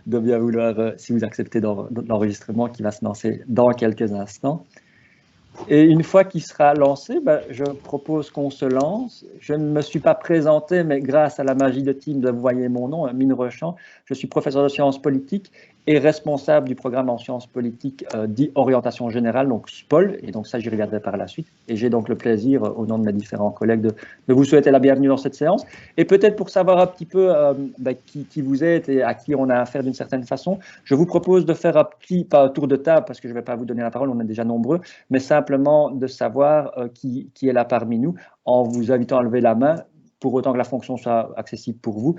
de bien vouloir, si vous acceptez l'enregistrement qui va se lancer dans quelques instants. Et une fois qu'il sera lancé, je propose qu'on se lance. Je ne me suis pas présenté, mais grâce à la magie de Teams, vous voyez mon nom, Mine Rechamp. Je suis professeur de sciences politiques et responsable du programme en sciences politiques dit orientation générale, donc SPOL, et donc ça j'y reviendrai par la suite. Et j'ai donc le plaisir, au nom de mes différents collègues, de vous souhaiter la bienvenue dans cette séance. Et peut-être pour savoir un petit peu qui vous êtes et à qui on a affaire d'une certaine façon, je vous propose de faire un petit, pas un tour de table, parce que je ne vais pas vous donner la parole, on est déjà nombreux, mais simplement de savoir qui est là parmi nous, en vous invitant à lever la main, pour autant que la fonction soit accessible pour vous,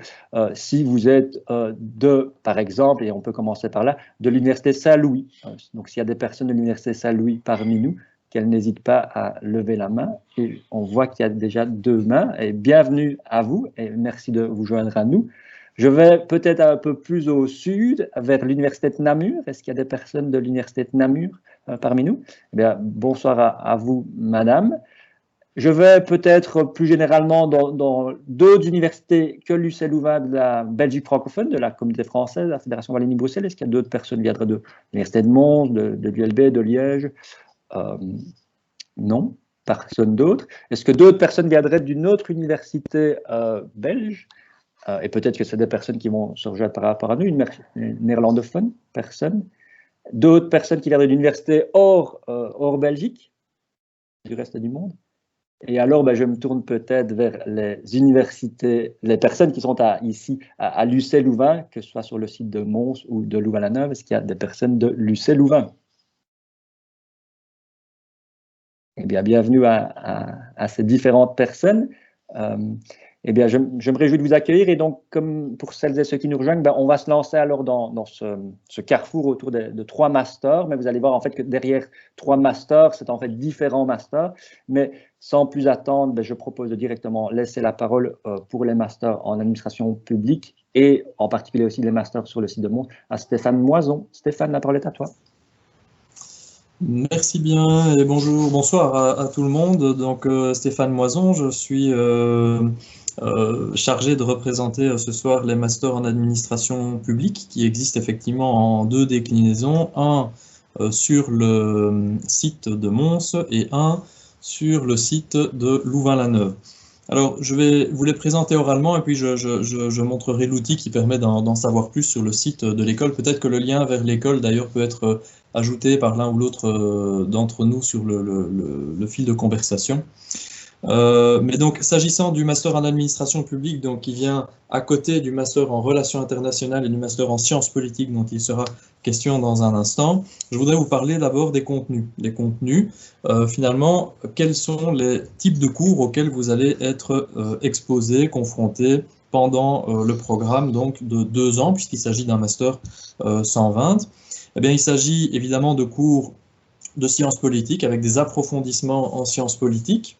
si vous êtes par exemple, et on peut commencer par là, de l'Université Saint-Louis. Donc, s'il y a des personnes de l'Université Saint-Louis parmi nous, qu'elles n'hésitent pas à lever la main. Et on voit qu'il y a déjà 2 mains. Et bienvenue à vous, et merci de vous joindre à nous. Je vais peut-être un peu plus au sud, vers l'Université de Namur. Est-ce qu'il y a des personnes de l'Université de Namur parmi nous? Eh bien, bonsoir à vous, madame. Je vais peut-être plus généralement dans d'autres universités que l'UCL Louvain de la Belgique francophone, de la Communauté française, de la Fédération Wallonie-Bruxelles. Est-ce qu'il y a d'autres personnes qui viendraient de l'Université de Mons, de l'ULB, de Liège? Non, personne d'autre. Est-ce que d'autres personnes viendraient d'une autre université belge? Et peut-être que c'est des personnes qui vont se rejoindre par rapport à nous, une néerlandophone, personne. D'autres personnes qui viendraient d'une université hors Belgique, du reste du monde. Et alors, je me tourne peut-être vers les universités, les personnes qui sont ici à l'UCL Louvain, que ce soit sur le site de Mons ou de Louvain-la-Neuve. Est-ce qu'il y a des personnes de l'UCL Louvain? Eh bien, bienvenue à ces différentes personnes. Eh bien, je me réjouis de vous accueillir. Et donc, comme pour celles et ceux qui nous rejoignent, on va se lancer alors dans ce carrefour autour de 3 masters. Mais vous allez voir en fait que derrière 3 masters, c'est en fait différents masters. Mais sans plus attendre, je propose de directement laisser la parole pour les masters en administration publique et en particulier aussi les masters sur le site de Mons à Stéphane Moison. Stéphane, la parole est à toi. Merci bien et bonsoir à tout le monde. Donc Stéphane Moison, je suis chargé de représenter ce soir les masters en administration publique qui existent effectivement en 2 déclinaisons, un sur le site de Mons et un sur le site de Louvain-la-Neuve. Alors, je vais vous les présenter oralement et puis je montrerai l'outil qui permet d'en savoir plus sur le site de l'école. Peut-être que le lien vers l'école, d'ailleurs, peut être ajouté par l'un ou l'autre d'entre nous sur le fil de conversation. Mais donc, s'agissant du master en administration publique, donc, qui vient à côté du master en relations internationales et du master en sciences politiques, dont il sera question dans un instant, je voudrais vous parler d'abord des contenus. Finalement, quels sont les types de cours auxquels vous allez être exposés, confrontés pendant le programme donc, de 2 ans, puisqu'il s'agit d'un master 120. Eh bien, il s'agit évidemment de cours de sciences politiques avec des approfondissements en sciences politiques.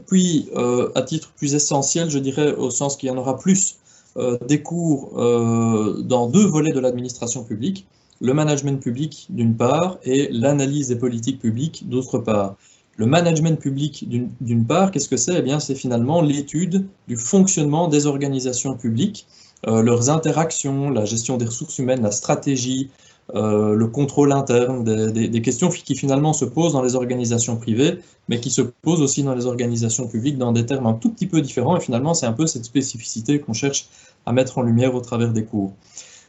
Puis, à titre plus essentiel, je dirais, au sens qu'il y en aura plus, des cours dans 2 volets de l'administration publique, le management public d'une part et l'analyse des politiques publiques d'autre part. Le management public d'une part, qu'est-ce que c'est? Eh bien, c'est finalement l'étude du fonctionnement des organisations publiques, leurs interactions, la gestion des ressources humaines, la stratégie, le contrôle interne, des questions qui finalement se posent dans les organisations privées, mais qui se posent aussi dans les organisations publiques dans des termes un tout petit peu différents. Et finalement, c'est un peu cette spécificité qu'on cherche à mettre en lumière au travers des cours.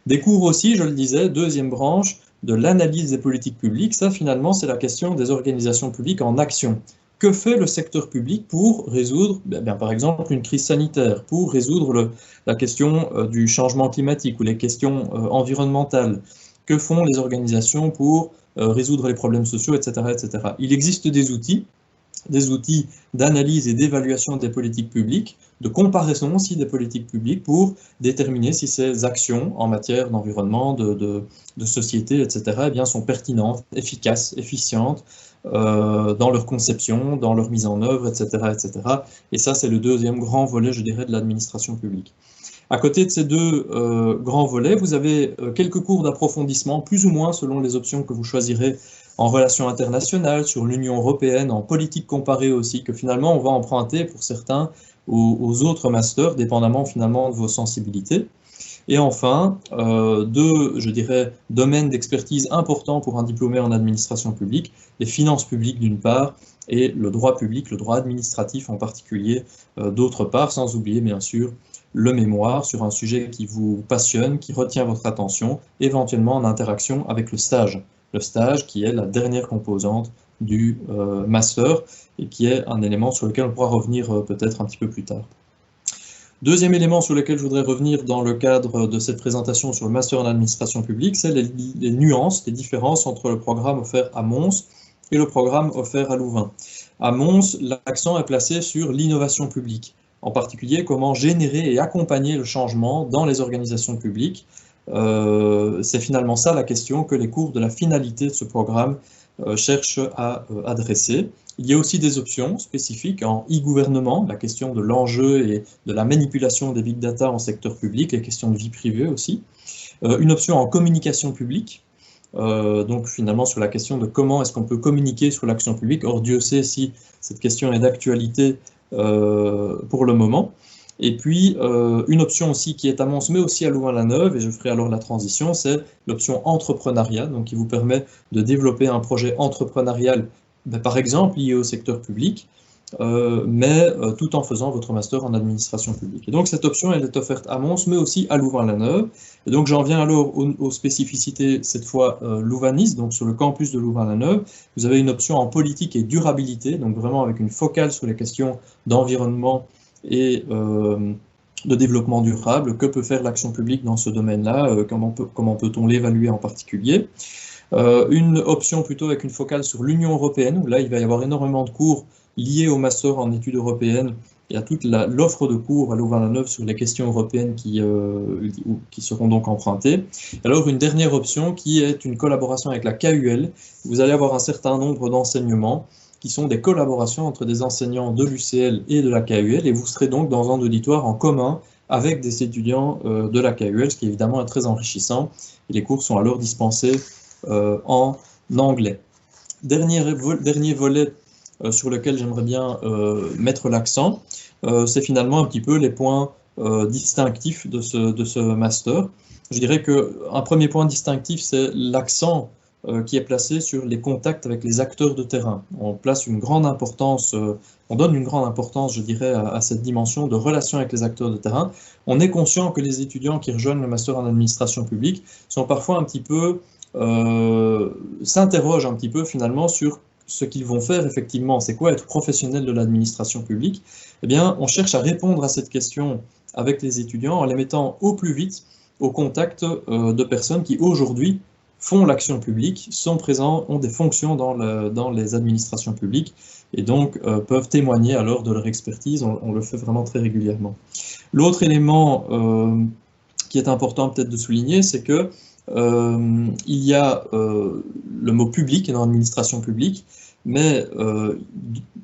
Des cours aussi, je le disais, 2e branche, de l'analyse des politiques publiques. Ça, finalement, c'est la question des organisations publiques en action. Que fait le secteur public pour résoudre, par exemple, une crise sanitaire, pour résoudre la question du changement climatique ou les questions environnementales? Que font les organisations pour résoudre les problèmes sociaux, etc., etc. Il existe des outils d'analyse et d'évaluation des politiques publiques, de comparaison aussi des politiques publiques pour déterminer si ces actions en matière d'environnement, de société, etc., eh bien, sont pertinentes, efficaces, efficientes dans leur conception, dans leur mise en œuvre, etc., etc. Et ça, c'est le 2e grand volet, je dirais, de l'administration publique. À côté de ces 2 grands volets, vous avez quelques cours d'approfondissement, plus ou moins selon les options que vous choisirez en relations internationales, sur l'Union européenne, en politique comparée aussi, que finalement on va emprunter pour certains aux autres masters, dépendamment finalement de vos sensibilités. Et enfin, deux, je dirais, domaines d'expertise importants pour un diplômé en administration publique, les finances publiques d'une part, et le droit public, le droit administratif en particulier d'autre part, sans oublier bien sûr le mémoire sur un sujet qui vous passionne, qui retient votre attention, éventuellement en interaction avec le stage. Le stage qui est la dernière composante du master et qui est un élément sur lequel on pourra revenir peut-être un petit peu plus tard. Deuxième élément sur lequel je voudrais revenir dans le cadre de cette présentation sur le master en administration publique, c'est les nuances, les différences entre le programme offert à Mons et le programme offert à Louvain. À Mons, l'accent est placé sur l'innovation publique, en particulier comment générer et accompagner le changement dans les organisations publiques. C'est finalement ça la question que les cours de la finalité de ce programme cherchent à adresser. Il y a aussi des options spécifiques en e-gouvernement, la question de l'enjeu et de la manipulation des big data en secteur public, les questions de vie privée aussi. Une option en communication publique, donc finalement sur la question de comment est-ce qu'on peut communiquer sur l'action publique. Or, Dieu sait si cette question est d'actualité pour le moment. Et puis, une option aussi qui est à Mons, mais aussi à Louvain-la-Neuve, et je ferai alors la transition, c'est l'option entrepreneuriat, donc qui vous permet de développer un projet entrepreneurial, par exemple lié au secteur public, mais tout en faisant votre master en administration publique. Et donc cette option, elle est offerte à Mons, mais aussi à Louvain-la-Neuve. Et donc j'en viens alors aux spécificités, cette fois louvanistes, donc sur le campus de Louvain-la-Neuve, vous avez une option en politique et durabilité, donc vraiment avec une focale sur les questions d'environnement et de développement durable. Que peut faire l'action publique dans ce domaine-là? Comment peut-on l'évaluer en particulier? Une option plutôt avec une focale sur l'Union européenne, où là il va y avoir énormément de cours liés au master en études européennes et à toute l'offre de cours à Louvain-la-Neuve sur les questions européennes qui seront donc empruntées. Alors une dernière option qui est une collaboration avec la KUL. Vous allez avoir un certain nombre d'enseignements qui sont des collaborations entre des enseignants de l'UCL et de la KUL, et vous serez donc dans un auditoire en commun avec des étudiants de la KUL, ce qui évidemment est très enrichissant, et les cours sont alors dispensés en anglais. Dernier volet sur lequel j'aimerais bien mettre l'accent, c'est finalement un petit peu les points distinctifs de ce master. Je dirais qu'un premier point distinctif, c'est l'accent qui est placé sur les contacts avec les acteurs de terrain. On place une grande importance, on donne une grande importance, je dirais, à cette dimension de relation avec les acteurs de terrain. On est conscient que les étudiants qui rejoignent le master en administration publique sont parfois un petit peu, s'interrogent un petit peu finalement sur ce qu'ils vont faire effectivement. C'est quoi être professionnel de l'administration publique? Eh bien, on cherche à répondre à cette question avec les étudiants en les mettant au plus vite au contact de personnes qui aujourd'hui font l'action publique, sont présents, ont des fonctions dans les administrations publiques et donc peuvent témoigner alors de leur expertise. On le fait vraiment très régulièrement. L'autre élément qui est important peut-être de souligner, c'est que il y a le mot public dans l'administration publique, mais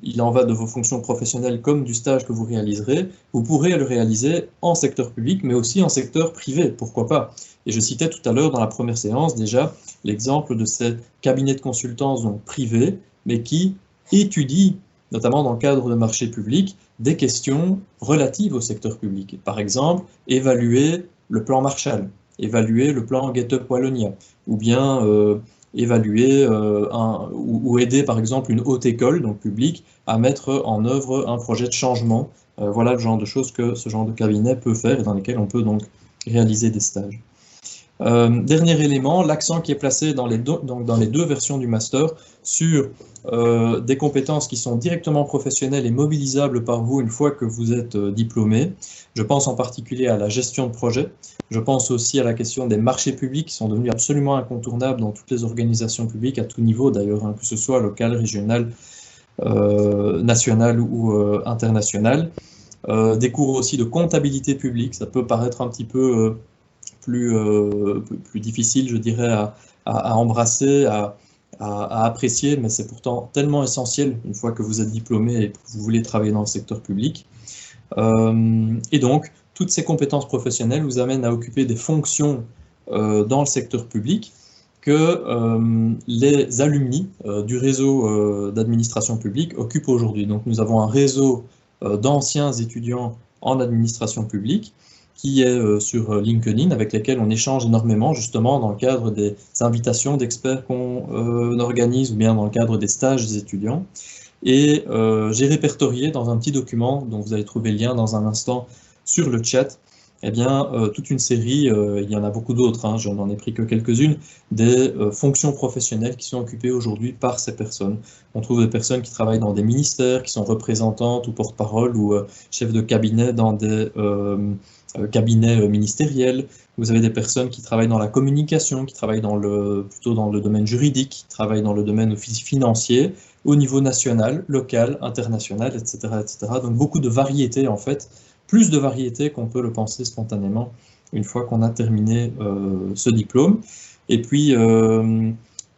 il en va de vos fonctions professionnelles comme du stage que vous réaliserez. Vous pourrez le réaliser en secteur public, mais aussi en secteur privé, pourquoi pas. Et je citais tout à l'heure dans la première séance déjà l'exemple de ces cabinets de consultance donc privés, mais qui étudient, notamment dans le cadre de marchés publics, des questions relatives au secteur public. Par exemple, évaluer le plan Marshall, évaluer le plan Get Up Wallonia, ou bien évaluer ou aider par exemple une haute école, donc publique, à mettre en œuvre un projet de changement. Voilà le genre de choses que ce genre de cabinet peut faire et dans lesquels on peut donc réaliser des stages. Dernier élément, l'accent qui est placé dans les deux versions du master sur des compétences qui sont directement professionnelles et mobilisables par vous une fois que vous êtes diplômé. Je pense en particulier à la gestion de projet. Je pense aussi à la question des marchés publics qui sont devenus absolument incontournables dans toutes les organisations publiques à tout niveau d'ailleurs, hein, que ce soit local, régional, national ou international. Des cours aussi de comptabilité publique, ça peut paraître un petit peu plus difficile, je dirais, à embrasser, à apprécier, mais c'est pourtant tellement essentiel une fois que vous êtes diplômé et que vous voulez travailler dans le secteur public. Et donc, toutes ces compétences professionnelles vous amènent à occuper des fonctions dans le secteur public que les alumni du réseau d'administration publique occupent aujourd'hui. Donc nous avons un réseau d'anciens étudiants en administration publique qui est sur LinkedIn, avec lesquels on échange énormément, justement, dans le cadre des invitations d'experts qu'on organise, ou bien dans le cadre des stages des étudiants. Et j'ai répertorié dans un petit document, dont vous allez trouver le lien dans un instant, sur le chat, eh bien, toute une série, il y en a beaucoup d'autres, hein, je n'en ai pris que quelques-unes, des fonctions professionnelles qui sont occupées aujourd'hui par ces personnes. On trouve des personnes qui travaillent dans des ministères, qui sont représentantes ou porte-parole ou chefs de cabinet dans des cabinets ministériels. Vous avez des personnes qui travaillent dans la communication, qui travaillent plutôt dans le domaine juridique, qui travaillent dans le domaine financier, au niveau national, local, international, etc., etc. Donc beaucoup de variétés en fait, plus de variétés qu'on peut le penser spontanément une fois qu'on a terminé ce diplôme. Et puis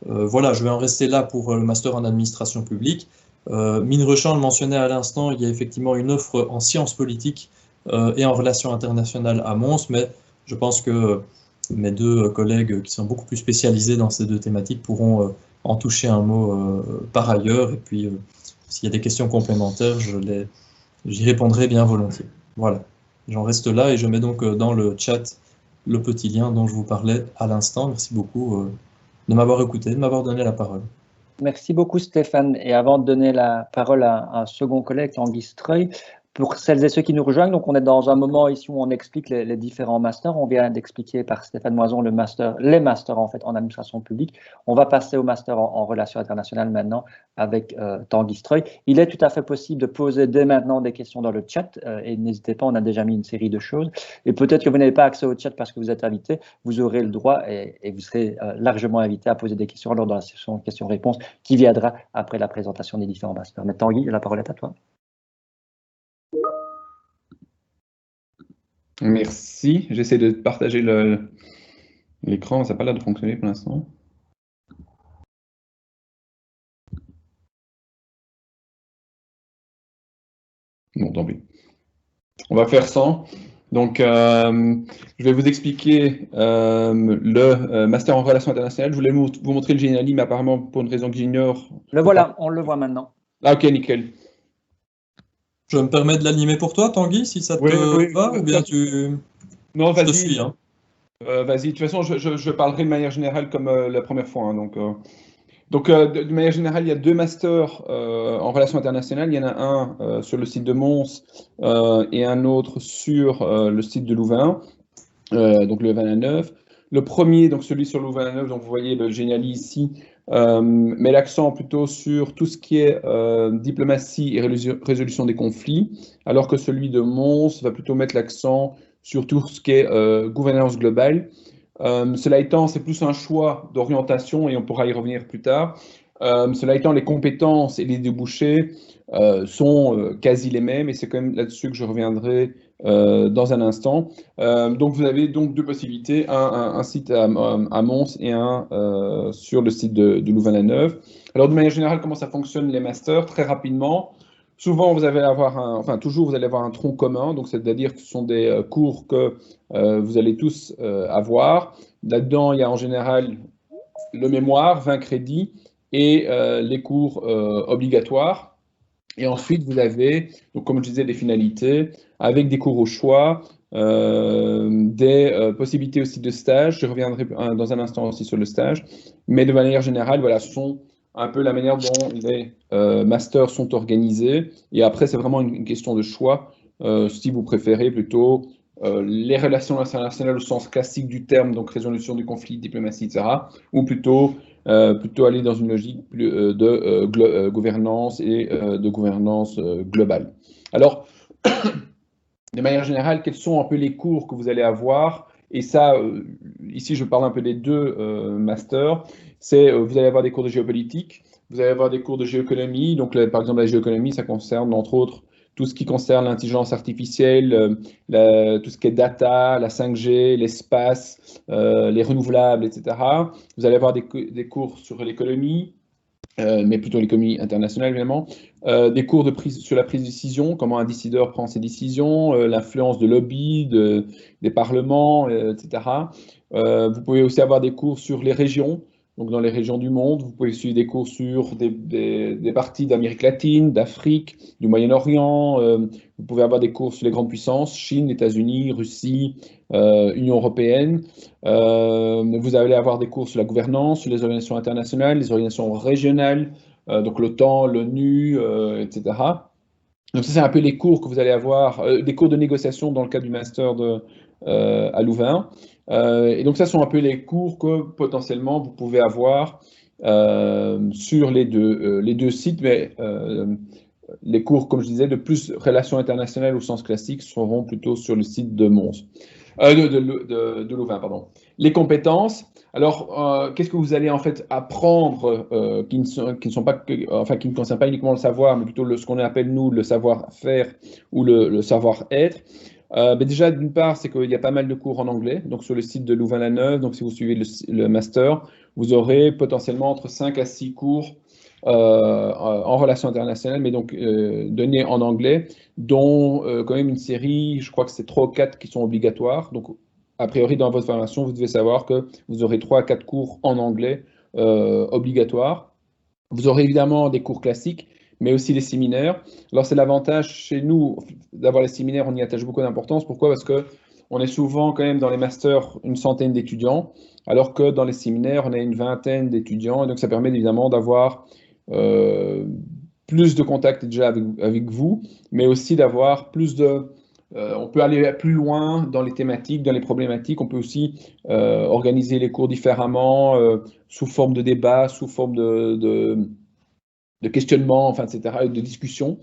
voilà, je vais en rester là pour le master en administration publique. Mine Rechamp le mentionnait à l'instant, il y a effectivement une offre en sciences politiques et en relations internationales à Mons, mais je pense que mes deux collègues qui sont beaucoup plus spécialisés dans ces deux thématiques pourront en toucher un mot par ailleurs, et puis s'il y a des questions complémentaires, j'y répondrai bien volontiers. Voilà, j'en reste là et je mets donc dans le chat le petit lien dont je vous parlais à l'instant. Merci beaucoup de m'avoir écouté, de m'avoir donné la parole. Merci beaucoup Stéphane. Et avant de donner la parole à un second collègue, Tanguy Streuil, pour celles et ceux qui nous rejoignent, donc on est dans un moment ici où on explique les différents masters. On vient d'expliquer par Stéphane Moison les masters en fait en administration publique. On va passer au master en relations internationales maintenant avec Tanguy Streuil. Il est tout à fait possible de poser dès maintenant des questions dans le chat et n'hésitez pas, on a déjà mis une série de choses. Et peut-être que vous n'avez pas accès au chat parce que vous êtes invité, vous aurez le droit et vous serez largement invité à poser des questions lors de la session questions-réponses qui viendra après la présentation des différents masters. Mais Tanguy, la parole est à toi. Merci. J'essaie de partager l'écran. Ça n'a pas l'air de fonctionner pour l'instant. Bon, tant pis. On va faire sans. Donc, je vais vous expliquer le master en relations internationales. Je voulais vous montrer le Geniali, mais apparemment, pour une raison que j'ignore. Le voilà, on le voit maintenant. Ah, ok, nickel. Je me permets de l'animer pour toi, Tanguy, si ça te va, ou bien tu... Non, vas-y. Je te suis, hein. Vas-y, de toute façon, je parlerai de manière générale comme la première fois. Hein, donc de manière générale, il y a deux masters en relations internationales. Il y en a un sur le site de Mons et un autre sur le site de Louvain, donc le Louvain-la-Neuve. Le premier, donc celui sur Louvain-la-Neuve, donc vous voyez le Geniali ici, met l'accent plutôt sur tout ce qui est diplomatie et résolution des conflits, alors que celui de Mons va plutôt mettre l'accent sur tout ce qui est gouvernance globale. Cela étant, c'est plus un choix d'orientation et on pourra y revenir plus tard. Cela étant, les compétences et les débouchés sont quasi les mêmes et c'est quand même là-dessus que je reviendrai dans un instant. Donc vous avez donc deux possibilités, un site à Mons et un sur le site de Louvain-la-Neuve. Alors de manière générale, comment ça fonctionne les masters? Très rapidement. Souvent, vous allez avoir toujours, vous allez avoir un tronc commun, donc c'est-à-dire que ce sont des cours que vous allez tous avoir. Là-dedans, il y a en général le mémoire, 20 crédits, et les cours obligatoires. Et ensuite, vous avez, donc, comme je disais, des finalités, avec des cours au choix, des possibilités aussi de stage. Je reviendrai dans un instant aussi sur le stage. Mais de manière générale, voilà, ce sont un peu la manière dont les masters sont organisés. Et après, c'est vraiment une question de choix. Si vous préférez plutôt les relations internationales au sens classique du terme, donc résolution du conflit, diplomatie, etc., ou plutôt aller dans une logique de gouvernance et de gouvernance globale. Alors, de manière générale, quels sont un peu les cours que vous allez avoir? Et ça, ici, je parle un peu des deux masters. Vous allez avoir des cours de géopolitique, vous allez avoir des cours de géoéconomie. Donc, par exemple, la géoéconomie, ça concerne, entre autres, tout ce qui concerne l'intelligence artificielle, tout ce qui est data, la 5G, l'espace, les renouvelables, etc. Vous allez avoir des cours sur l'économie, mais plutôt l'économie internationale, évidemment. Des cours sur la prise de décision, comment un décideur prend ses décisions, l'influence de lobby, des parlements, etc. Vous pouvez aussi avoir des cours sur les régions, donc dans les régions du monde. Vous pouvez suivre des cours sur des parties d'Amérique latine, d'Afrique, du Moyen-Orient. Vous pouvez avoir des cours sur les grandes puissances, Chine, États-Unis, Russie, Union européenne. Vous allez avoir des cours sur la gouvernance, sur les organisations internationales, les organisations régionales, donc l'OTAN, l'ONU, etc. Donc ça, c'est un peu les cours que vous allez avoir, des cours de négociation dans le cadre du master à Louvain. Et donc ça sont un peu les cours que potentiellement vous pouvez avoir sur les deux sites, mais les cours, comme je disais, de plus relations internationales au sens classique seront plutôt sur le site de Mons. De Louvain, pardon. Les compétences. Alors, qu'est-ce que vous allez en fait apprendre qui ne concerne pas uniquement le savoir, mais plutôt ce qu'on appelle nous le savoir-faire ou le savoir-être. Déjà, d'une part, c'est qu'il y a pas mal de cours en anglais, donc sur le site de Louvain-la-Neuve. Donc, si vous suivez le master, vous aurez potentiellement entre 5 à 6 cours en relations internationales, mais donc donnés en anglais, dont quand même une série, je crois que c'est 3 ou 4 qui sont obligatoires. Donc, a priori, dans votre formation, vous devez savoir que vous aurez 3 à 4 cours en anglais obligatoires. Vous aurez évidemment des cours classiques, mais aussi les séminaires. Alors, c'est l'avantage chez nous d'avoir les séminaires, on y attache beaucoup d'importance. Pourquoi? Parce qu'on est souvent quand même dans les masters une centaine d'étudiants, alors que dans les séminaires, on a une vingtaine d'étudiants. Et donc, ça permet évidemment d'avoir plus de contacts déjà avec vous, mais aussi d'avoir plus de... on peut aller plus loin dans les thématiques, dans les problématiques. On peut aussi organiser les cours différemment, sous forme de débat, sous forme de questionnement, enfin, etc., de discussion,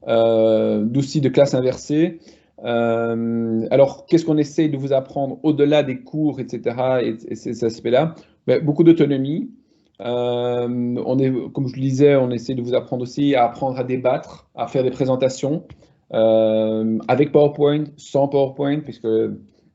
aussi de classe inversée. Alors, qu'est-ce qu'on essaie de vous apprendre au-delà des cours, etc., et ces aspects-là? Beaucoup d'autonomie. Comme je le disais, on essaie de vous apprendre aussi à apprendre à débattre, à faire des présentations avec PowerPoint, sans PowerPoint, puisque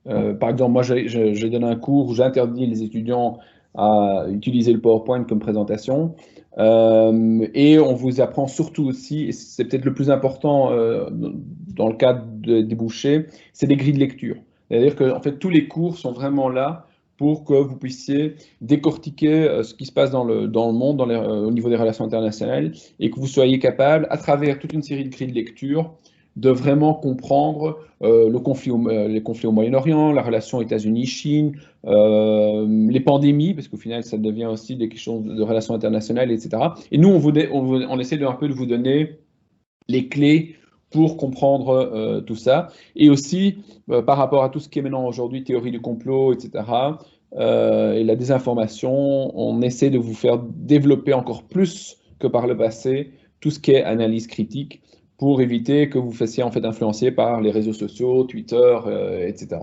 par exemple, moi, je donne un cours où j'interdis les étudiants à utiliser le PowerPoint comme présentation. Et on vous apprend surtout aussi, et c'est peut-être le plus important dans le cadre des débouchés, c'est des grilles de lecture. C'est-à-dire que en fait, tous les cours sont vraiment là pour que vous puissiez décortiquer ce qui se passe dans le monde, au niveau des relations internationales, et que vous soyez capable, à travers toute une série de grilles de lecture, de vraiment comprendre les conflits au Moyen-Orient, la relation États-Unis-Chine, les pandémies, parce qu'au final, ça devient aussi des questions de relations internationales, etc. Et nous, on essaie un peu de vous donner les clés pour comprendre tout ça. Et aussi, par rapport à tout ce qui est maintenant aujourd'hui, théorie du complot, etc., et la désinformation, on essaie de vous faire développer encore plus que par le passé tout ce qui est analyse critique, pour éviter que vous fassiez en fait influencer par les réseaux sociaux, Twitter, etc.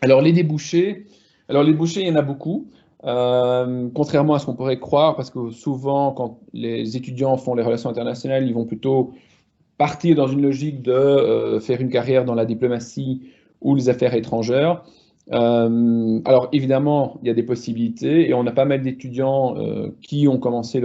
Alors les débouchés, il y en a beaucoup, contrairement à ce qu'on pourrait croire, parce que souvent quand les étudiants font les relations internationales, ils vont plutôt partir dans une logique de faire une carrière dans la diplomatie ou les affaires étrangères. Alors évidemment, il y a des possibilités et on a pas mal d'étudiants qui ont commencé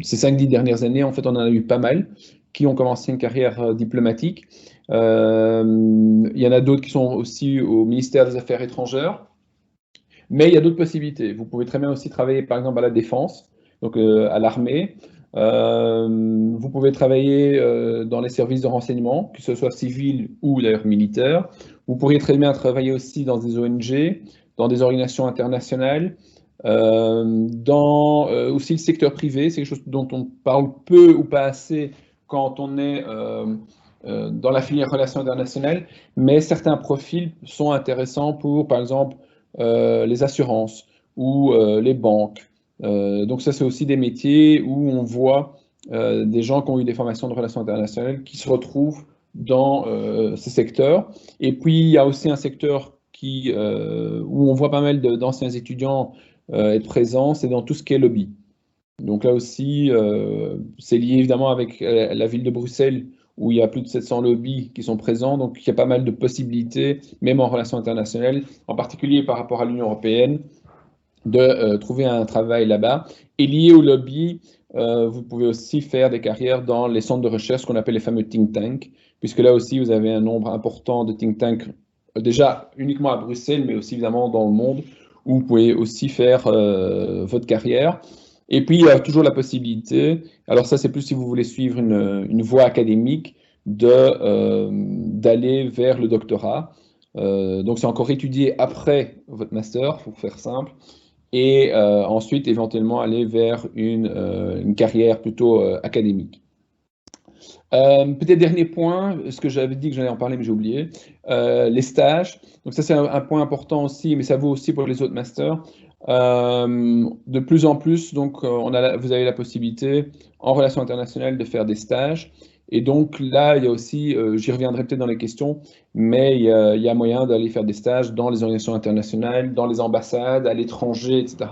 ces 5-10 dernières années, en fait on en a eu pas mal, qui ont commencé une carrière diplomatique. Il y en a d'autres qui sont aussi au ministère des Affaires étrangères, mais il y a d'autres possibilités. Vous pouvez très bien aussi travailler par exemple à la défense, donc à l'armée. Vous pouvez travailler dans les services de renseignement, que ce soit civil ou d'ailleurs militaire. Vous pourriez très bien travailler aussi dans des ONG, dans des organisations internationales, dans aussi le secteur privé. C'est quelque chose dont on parle peu ou pas assez quand on est dans la filière relations internationales, mais certains profils sont intéressants pour, par exemple, les assurances ou les banques. Donc ça, c'est aussi des métiers où on voit des gens qui ont eu des formations de relations internationales qui se retrouvent dans ces secteurs. Et puis, il y a aussi un secteur où on voit pas mal d'anciens étudiants être présents, c'est dans tout ce qui est lobby. Donc là aussi, c'est lié évidemment avec la ville de Bruxelles, où il y a plus de 700 lobbies qui sont présents. Donc il y a pas mal de possibilités, même en relations internationales, en particulier par rapport à l'Union européenne, de trouver un travail là-bas. Et lié au lobby, vous pouvez aussi faire des carrières dans les centres de recherche, ce qu'on appelle les fameux think tanks, puisque là aussi, vous avez un nombre important de think tanks, déjà uniquement à Bruxelles, mais aussi évidemment dans le monde, où vous pouvez aussi faire votre carrière. Et puis, il y a toujours la possibilité, alors ça c'est plus si vous voulez suivre une voie académique, d'aller vers le doctorat. Donc c'est encore étudié après votre master, pour faire simple, et ensuite éventuellement aller vers une carrière plutôt académique. Peut-être dernier point, ce que j'avais dit que j'allais en parler, mais j'ai oublié, les stages. Donc ça, c'est un point important aussi, mais ça vaut aussi pour les autres masters. De plus en plus, donc, vous avez la possibilité, en relations internationales, de faire des stages. Et donc là, il y a aussi, j'y reviendrai peut-être dans les questions, mais il y a moyen d'aller faire des stages dans les organisations internationales, dans les ambassades, à l'étranger, etc.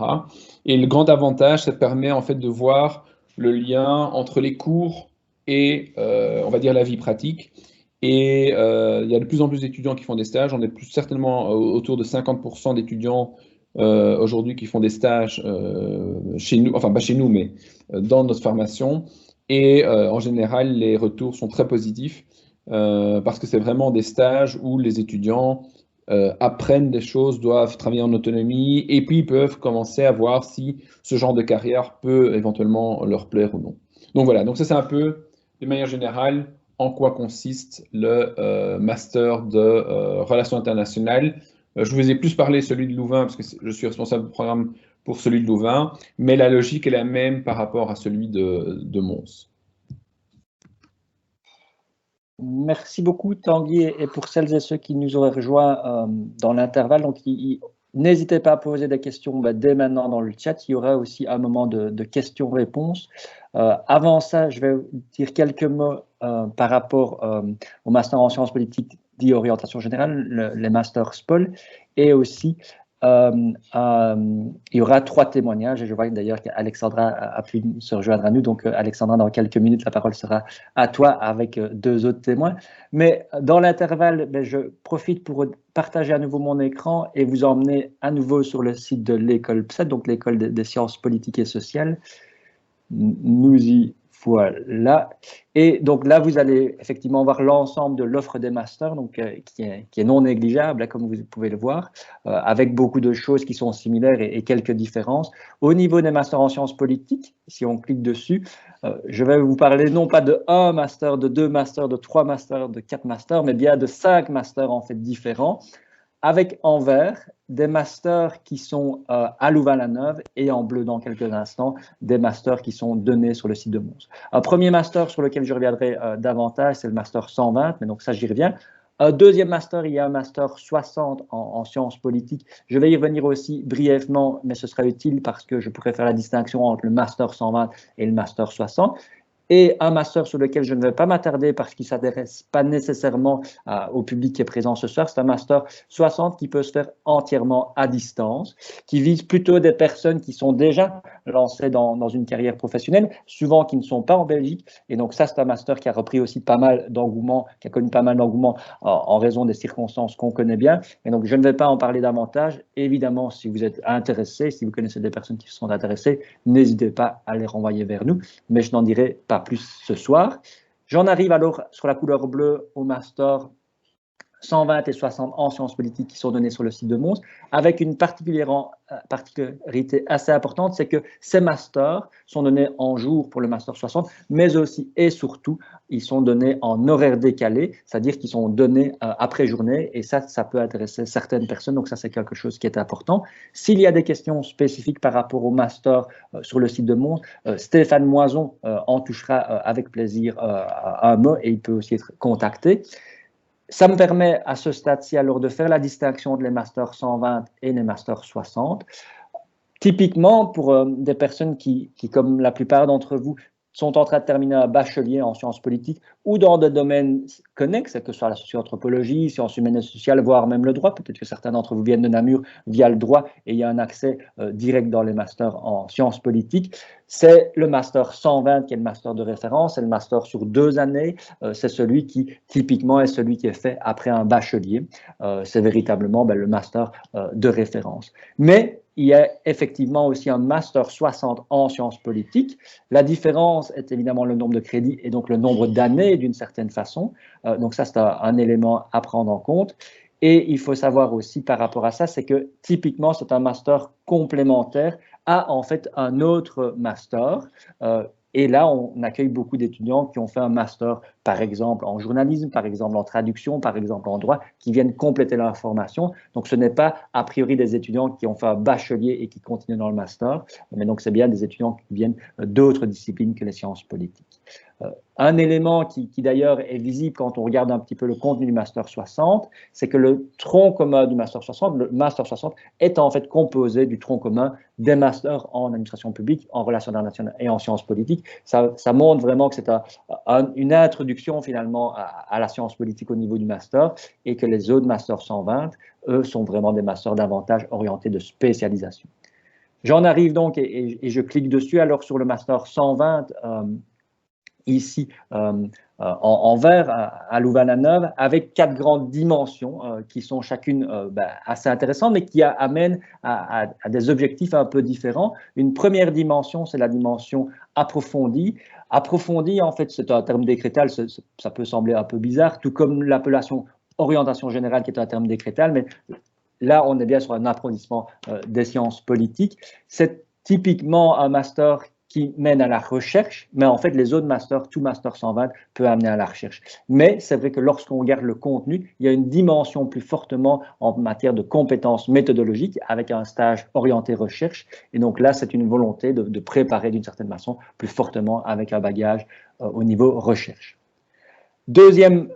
Et le grand avantage, ça permet en fait de voir le lien entre les cours et on va dire la vie pratique. Et il y a de plus en plus d'étudiants qui font des stages. On est certainement autour de 50% d'étudiants aujourd'hui qui font des stages chez nous, enfin pas chez nous, mais dans notre formation. Et en général, les retours sont très positifs parce que c'est vraiment des stages où les étudiants apprennent des choses, doivent travailler en autonomie et puis peuvent commencer à voir si ce genre de carrière peut éventuellement leur plaire ou non. Donc voilà, donc ça c'est un peu de manière générale, en quoi consiste le master de relations internationales. Je vous ai plus parlé celui de Louvain, parce que je suis responsable du programme pour celui de Louvain, mais la logique est la même par rapport à celui de Mons. Merci beaucoup Tanguy, et pour celles et ceux qui nous auraient rejoints dans l'intervalle, donc n'hésitez pas à poser des questions dès maintenant dans le chat. Il y aura aussi un moment de questions-réponses. Avant ça, je vais dire quelques mots par rapport au master en sciences politiques dit orientation générale, les masters SPOL, et aussi il y aura 3 témoignages, et je vois d'ailleurs qu'Alexandra a pu se rejoindre à nous. Donc Alexandra, dans quelques minutes, la parole sera à toi avec 2 autres témoins. Mais dans l'intervalle, je profite pour partager à nouveau mon écran et vous emmener à nouveau sur le site de l'école PSET, donc l'école des sciences politiques et sociales. Nous y voilà. Et donc là, vous allez effectivement voir l'ensemble de l'offre des masters, donc, qui est non négligeable, comme vous pouvez le voir, avec beaucoup de choses qui sont similaires et quelques différences. Au niveau des masters en sciences politiques, si on clique dessus, je vais vous parler non pas de 1 master, de 2 masters, de 3 masters, de 4 masters, mais bien de 5 masters en fait différents, avec en vert des masters qui sont à Louvain-la-Neuve et en bleu dans quelques instants, des masters qui sont donnés sur le site de Mons. Un premier master sur lequel je reviendrai davantage, c'est le master 120, mais donc ça j'y reviens. Un deuxième master, il y a un master 60 en sciences politiques. Je vais y revenir aussi brièvement, mais ce sera utile parce que je pourrais faire la distinction entre le master 120 et le master 60. Et un master sur lequel je ne vais pas m'attarder parce qu'il ne s'adresse pas nécessairement au public qui est présent ce soir, c'est un master 60 qui peut se faire entièrement à distance, qui vise plutôt des personnes qui sont déjà lancées dans une carrière professionnelle, souvent qui ne sont pas en Belgique. Et donc ça, c'est un master qui a repris aussi pas mal d'engouement, qui a connu pas mal d'engouement en raison des circonstances qu'on connaît bien. Et donc je ne vais pas en parler davantage. Évidemment, si vous êtes intéressé, si vous connaissez des personnes qui sont intéressées, n'hésitez pas à les renvoyer vers nous, mais je n'en dirai pas plus ce soir. J'en arrive alors sur la couleur bleue au master 120 et 60 en sciences politiques qui sont donnés sur le site de Mons, avec une particularité assez importante, c'est que ces masters sont donnés en jour pour le master 60, mais aussi et surtout, ils sont donnés en horaire décalé, c'est-à-dire qu'ils sont donnés après journée, et ça peut intéresser certaines personnes, donc ça c'est quelque chose qui est important. S'il y a des questions spécifiques par rapport au master sur le site de Mons, Stéphane Moison en touchera avec plaisir un mot, et il peut aussi être contacté. Ça me permet à ce stade-ci alors de faire la distinction entre les masters 120 et les masters 60. Typiquement, pour des personnes qui, comme la plupart d'entre vous, sont en train de terminer un bachelier en sciences politiques ou dans des domaines connexes, que ce soit la socio-anthropologie, sciences humaines et sociales, voire même le droit. Peut-être que certains d'entre vous viennent de Namur via le droit et il y a un accès direct dans les masters en sciences politiques. C'est le master 120 qui est le master de référence, c'est le master sur 2 années, c'est celui qui typiquement est celui qui est fait après un bachelier. C'est véritablement le master de référence. Mais il y a effectivement aussi un master 60 en sciences politiques. La différence est évidemment le nombre de crédits et donc le nombre d'années d'une certaine façon. Donc ça, c'est un élément à prendre en compte. Et il faut savoir aussi par rapport à ça, c'est que typiquement, c'est un master complémentaire à en fait un autre master. Et là, on accueille beaucoup d'étudiants qui ont fait un master, par exemple, en journalisme, par exemple, en traduction, par exemple, en droit, qui viennent compléter leur formation. Donc, ce n'est pas a priori des étudiants qui ont fait un bachelier et qui continuent dans le master, mais donc c'est bien des étudiants qui viennent d'autres disciplines que les sciences politiques. Un élément qui d'ailleurs est visible quand on regarde un petit peu le contenu du Master 60, c'est que le tronc commun du Master 60, le Master 60 est en fait composé du tronc commun des masters en administration publique, en relations internationales et en sciences politiques. Ça montre vraiment que c'est une introduction finalement à la science politique au niveau du master et que les autres Masters 120, eux, sont vraiment des masters davantage orientés de spécialisation. J'en arrive donc et je clique dessus alors sur le Master 120 ici en vert à Louvain-la-Neuve, avec 4 grandes dimensions qui sont chacune assez intéressantes, mais qui amènent à des objectifs un peu différents. Une première dimension, c'est la dimension approfondie. Approfondie, en fait, c'est un terme décrétal, ça peut sembler un peu bizarre, tout comme l'appellation orientation générale, qui est un terme décrétal, mais là, on est bien sur un approfondissement des sciences politiques. C'est typiquement un master qui mène à la recherche, mais en fait, les autres masters, tout master 120 peut amener à la recherche. Mais c'est vrai que lorsqu'on regarde le contenu, il y a une dimension plus fortement en matière de compétences méthodologiques avec un stage orienté recherche. Et donc là, c'est une volonté de préparer d'une certaine façon plus fortement avec un bagage au niveau recherche. Deuxième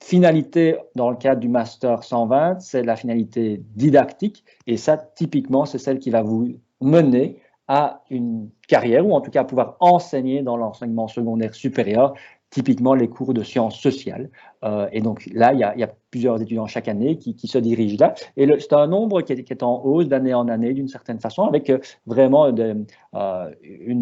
finalité dans le cadre du master 120, c'est la finalité didactique. Et ça, typiquement, c'est celle qui va vous mener à une carrière, ou en tout cas à pouvoir enseigner dans l'enseignement secondaire supérieur, typiquement les cours de sciences sociales. Et donc là, il y a plusieurs étudiants chaque année qui se dirigent là. Et c'est un nombre qui est en hausse d'année en année d'une certaine façon, avec vraiment des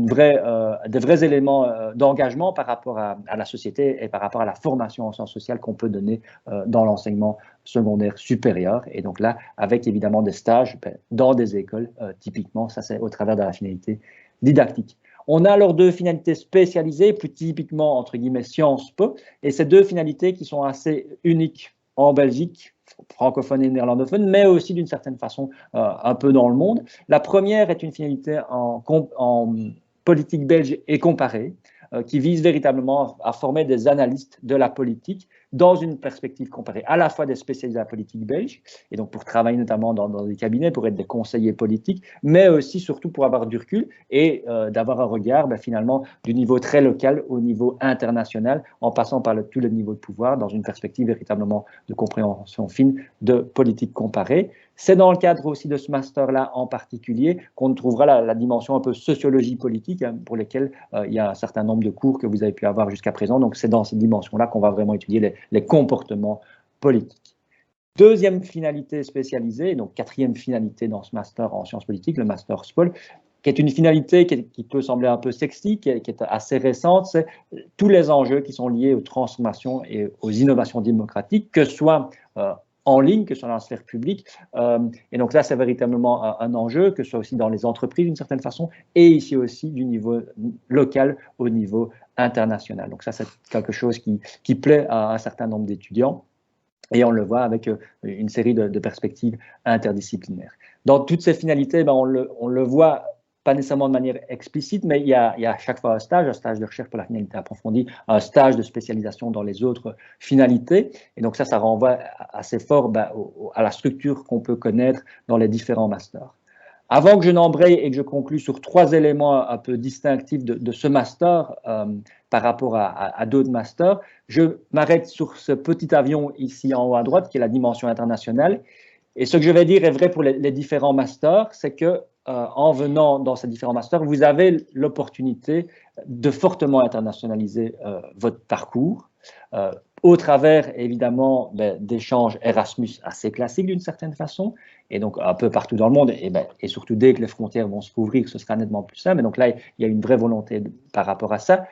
vrais éléments d'engagement par rapport à la société et par rapport à la formation en sciences sociales qu'on peut donner dans l'enseignement secondaire supérieur. Et donc là, avec évidemment des stages dans des écoles, typiquement, ça c'est au travers de la finalité didactique. On a alors 2 finalités spécialisées, plus typiquement, entre guillemets, Sciences Po, et ces 2 finalités qui sont assez uniques en Belgique, francophone et néerlandophone, mais aussi d'une certaine façon un peu dans le monde. La première est une finalité en politique belge et comparée, qui vise véritablement à former des analystes de la politique dans une perspective comparée, à la fois des spécialistes de la politique belge, et donc pour travailler notamment dans des cabinets, pour être des conseillers politiques, mais aussi surtout pour avoir du recul et d'avoir un regard finalement du niveau très local au niveau international, en passant par tous les niveaux de pouvoir, dans une perspective véritablement de compréhension fine de politique comparée. C'est dans le cadre aussi de ce master-là en particulier qu'on trouvera la dimension un peu sociologie politique, pour lesquelles il y a un certain nombre de cours que vous avez pu avoir jusqu'à présent. Donc c'est dans cette dimension-là qu'on va vraiment étudier les comportements politiques. Deuxième finalité spécialisée, donc 4e finalité dans ce master en sciences politiques, le master SPOL, qui est une finalité qui peut sembler un peu sexy, qui est assez récente, c'est tous les enjeux qui sont liés aux transformations et aux innovations démocratiques, que ce soit en ligne, que ce soit dans la sphère publique. Et donc là, c'est véritablement un enjeu, que ce soit aussi dans les entreprises d'une certaine façon, et ici aussi du niveau local au niveau international. Donc ça, c'est quelque chose qui plaît à un certain nombre d'étudiants. Et on le voit avec une série de perspectives interdisciplinaires. Dans toutes ces finalités, on le voit pas nécessairement de manière explicite, mais il y a à chaque fois un stage de recherche pour la finalité approfondie, un stage de spécialisation dans les autres finalités. Et donc ça renvoie assez fort à la structure qu'on peut connaître dans les différents masters. Avant que je n'embraye et que je conclue sur 3 éléments un peu distinctifs de ce master par rapport à d'autres masters, je m'arrête sur ce petit avion ici en haut à droite, qui est la dimension internationale. Et ce que je vais dire est vrai pour les différents masters, c'est que en venant dans ces différents masters, vous avez l'opportunité de fortement internationaliser votre parcours au travers, évidemment, d'échanges Erasmus assez classiques d'une certaine façon, et donc un peu partout dans le monde, et surtout dès que les frontières vont se rouvrir, ce sera nettement plus simple. Et donc là, il y a une vraie volonté par rapport à ça.